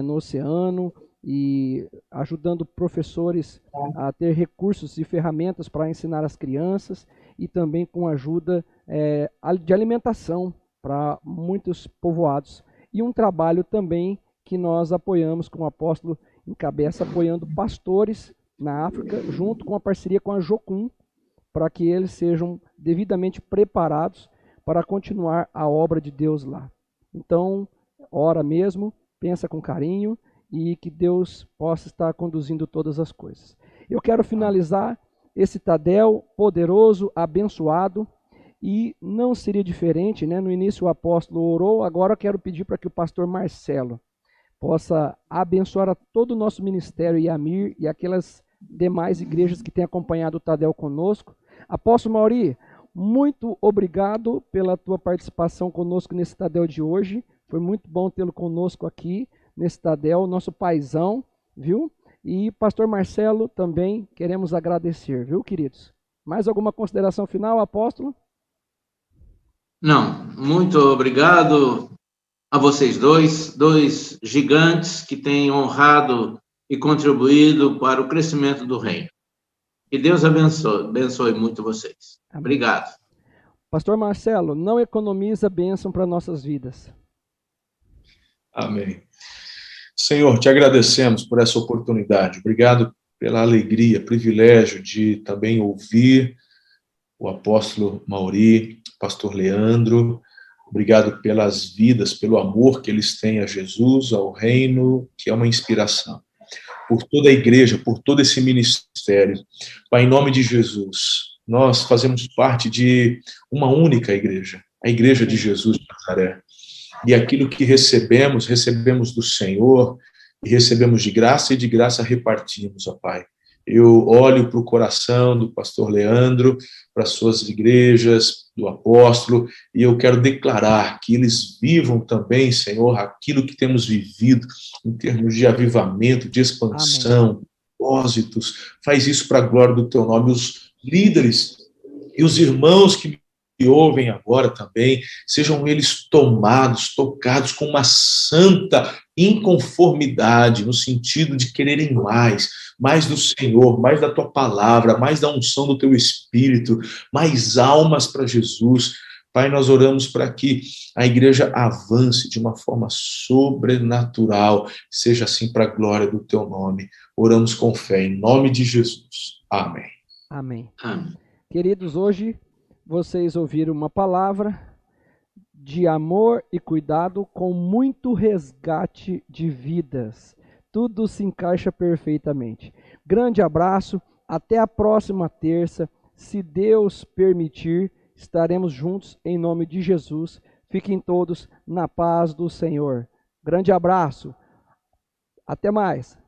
no oceano e ajudando professores a ter recursos e ferramentas para ensinar as crianças, e também com ajuda de alimentação para muitos povoados. E um trabalho também que nós apoiamos, com o apóstolo encabeça, apoiando pastores na África, junto com a parceria com a Jocum, para que eles sejam devidamente preparados para continuar a obra de Deus lá. Então, ora mesmo, pensa com carinho, e que Deus possa estar conduzindo todas as coisas. Eu quero finalizar esse Tadel poderoso, abençoado, e não seria diferente, né? No início o apóstolo orou, agora eu quero pedir para que o pastor Marcelo possa abençoar a todo o nosso ministério Yamir e aquelas demais igrejas que têm acompanhado o Tadel conosco. Apóstolo Mauri, muito obrigado pela tua participação conosco nesse Tadel de hoje. Foi muito bom tê-lo conosco aqui nesse Tadel, nosso paizão, viu? E pastor Marcelo também queremos agradecer, viu, queridos? Mais alguma consideração final, apóstolo? Não, muito obrigado a vocês dois gigantes que têm honrado e contribuído para o crescimento do reino. Que Deus abençoe muito vocês. Amém. Obrigado. Pastor Marcelo, não economiza bênção para nossas vidas. Amém. Senhor, te agradecemos por essa oportunidade. Obrigado pela alegria, privilégio de também ouvir o apóstolo Mauri, o pastor Leandro. Obrigado pelas vidas, pelo amor que eles têm a Jesus, ao reino, que é uma inspiração. Por toda a igreja, por todo esse ministério. Pai, em nome de Jesus, nós fazemos parte de uma única igreja, a Igreja de Jesus de Nazaré. E aquilo que recebemos do Senhor, e recebemos de graça, e de graça repartimos, ó Pai. Eu olho para o coração do pastor Leandro, para as suas igrejas, do apóstolo, e eu quero declarar que eles vivam também, Senhor, aquilo que temos vivido em termos de avivamento, de expansão, propósitos. Faz isso para a glória do teu nome. Os líderes e os irmãos que me ouvem agora também, sejam eles tocados com uma santa inconformidade, no sentido de quererem mais do Senhor, mais da tua palavra, mais da unção do teu Espírito, mais almas para Jesus. Pai, nós oramos para que a igreja avance de uma forma sobrenatural, seja assim para a glória do teu nome. Oramos com fé, em nome de Jesus. Amém. Amém. Amém. Queridos, hoje vocês ouviram uma palavra de amor e cuidado com muito resgate de vidas. Tudo se encaixa perfeitamente. Grande abraço, até a próxima terça. Se Deus permitir, estaremos juntos em nome de Jesus. Fiquem todos na paz do Senhor. Grande abraço. Até mais.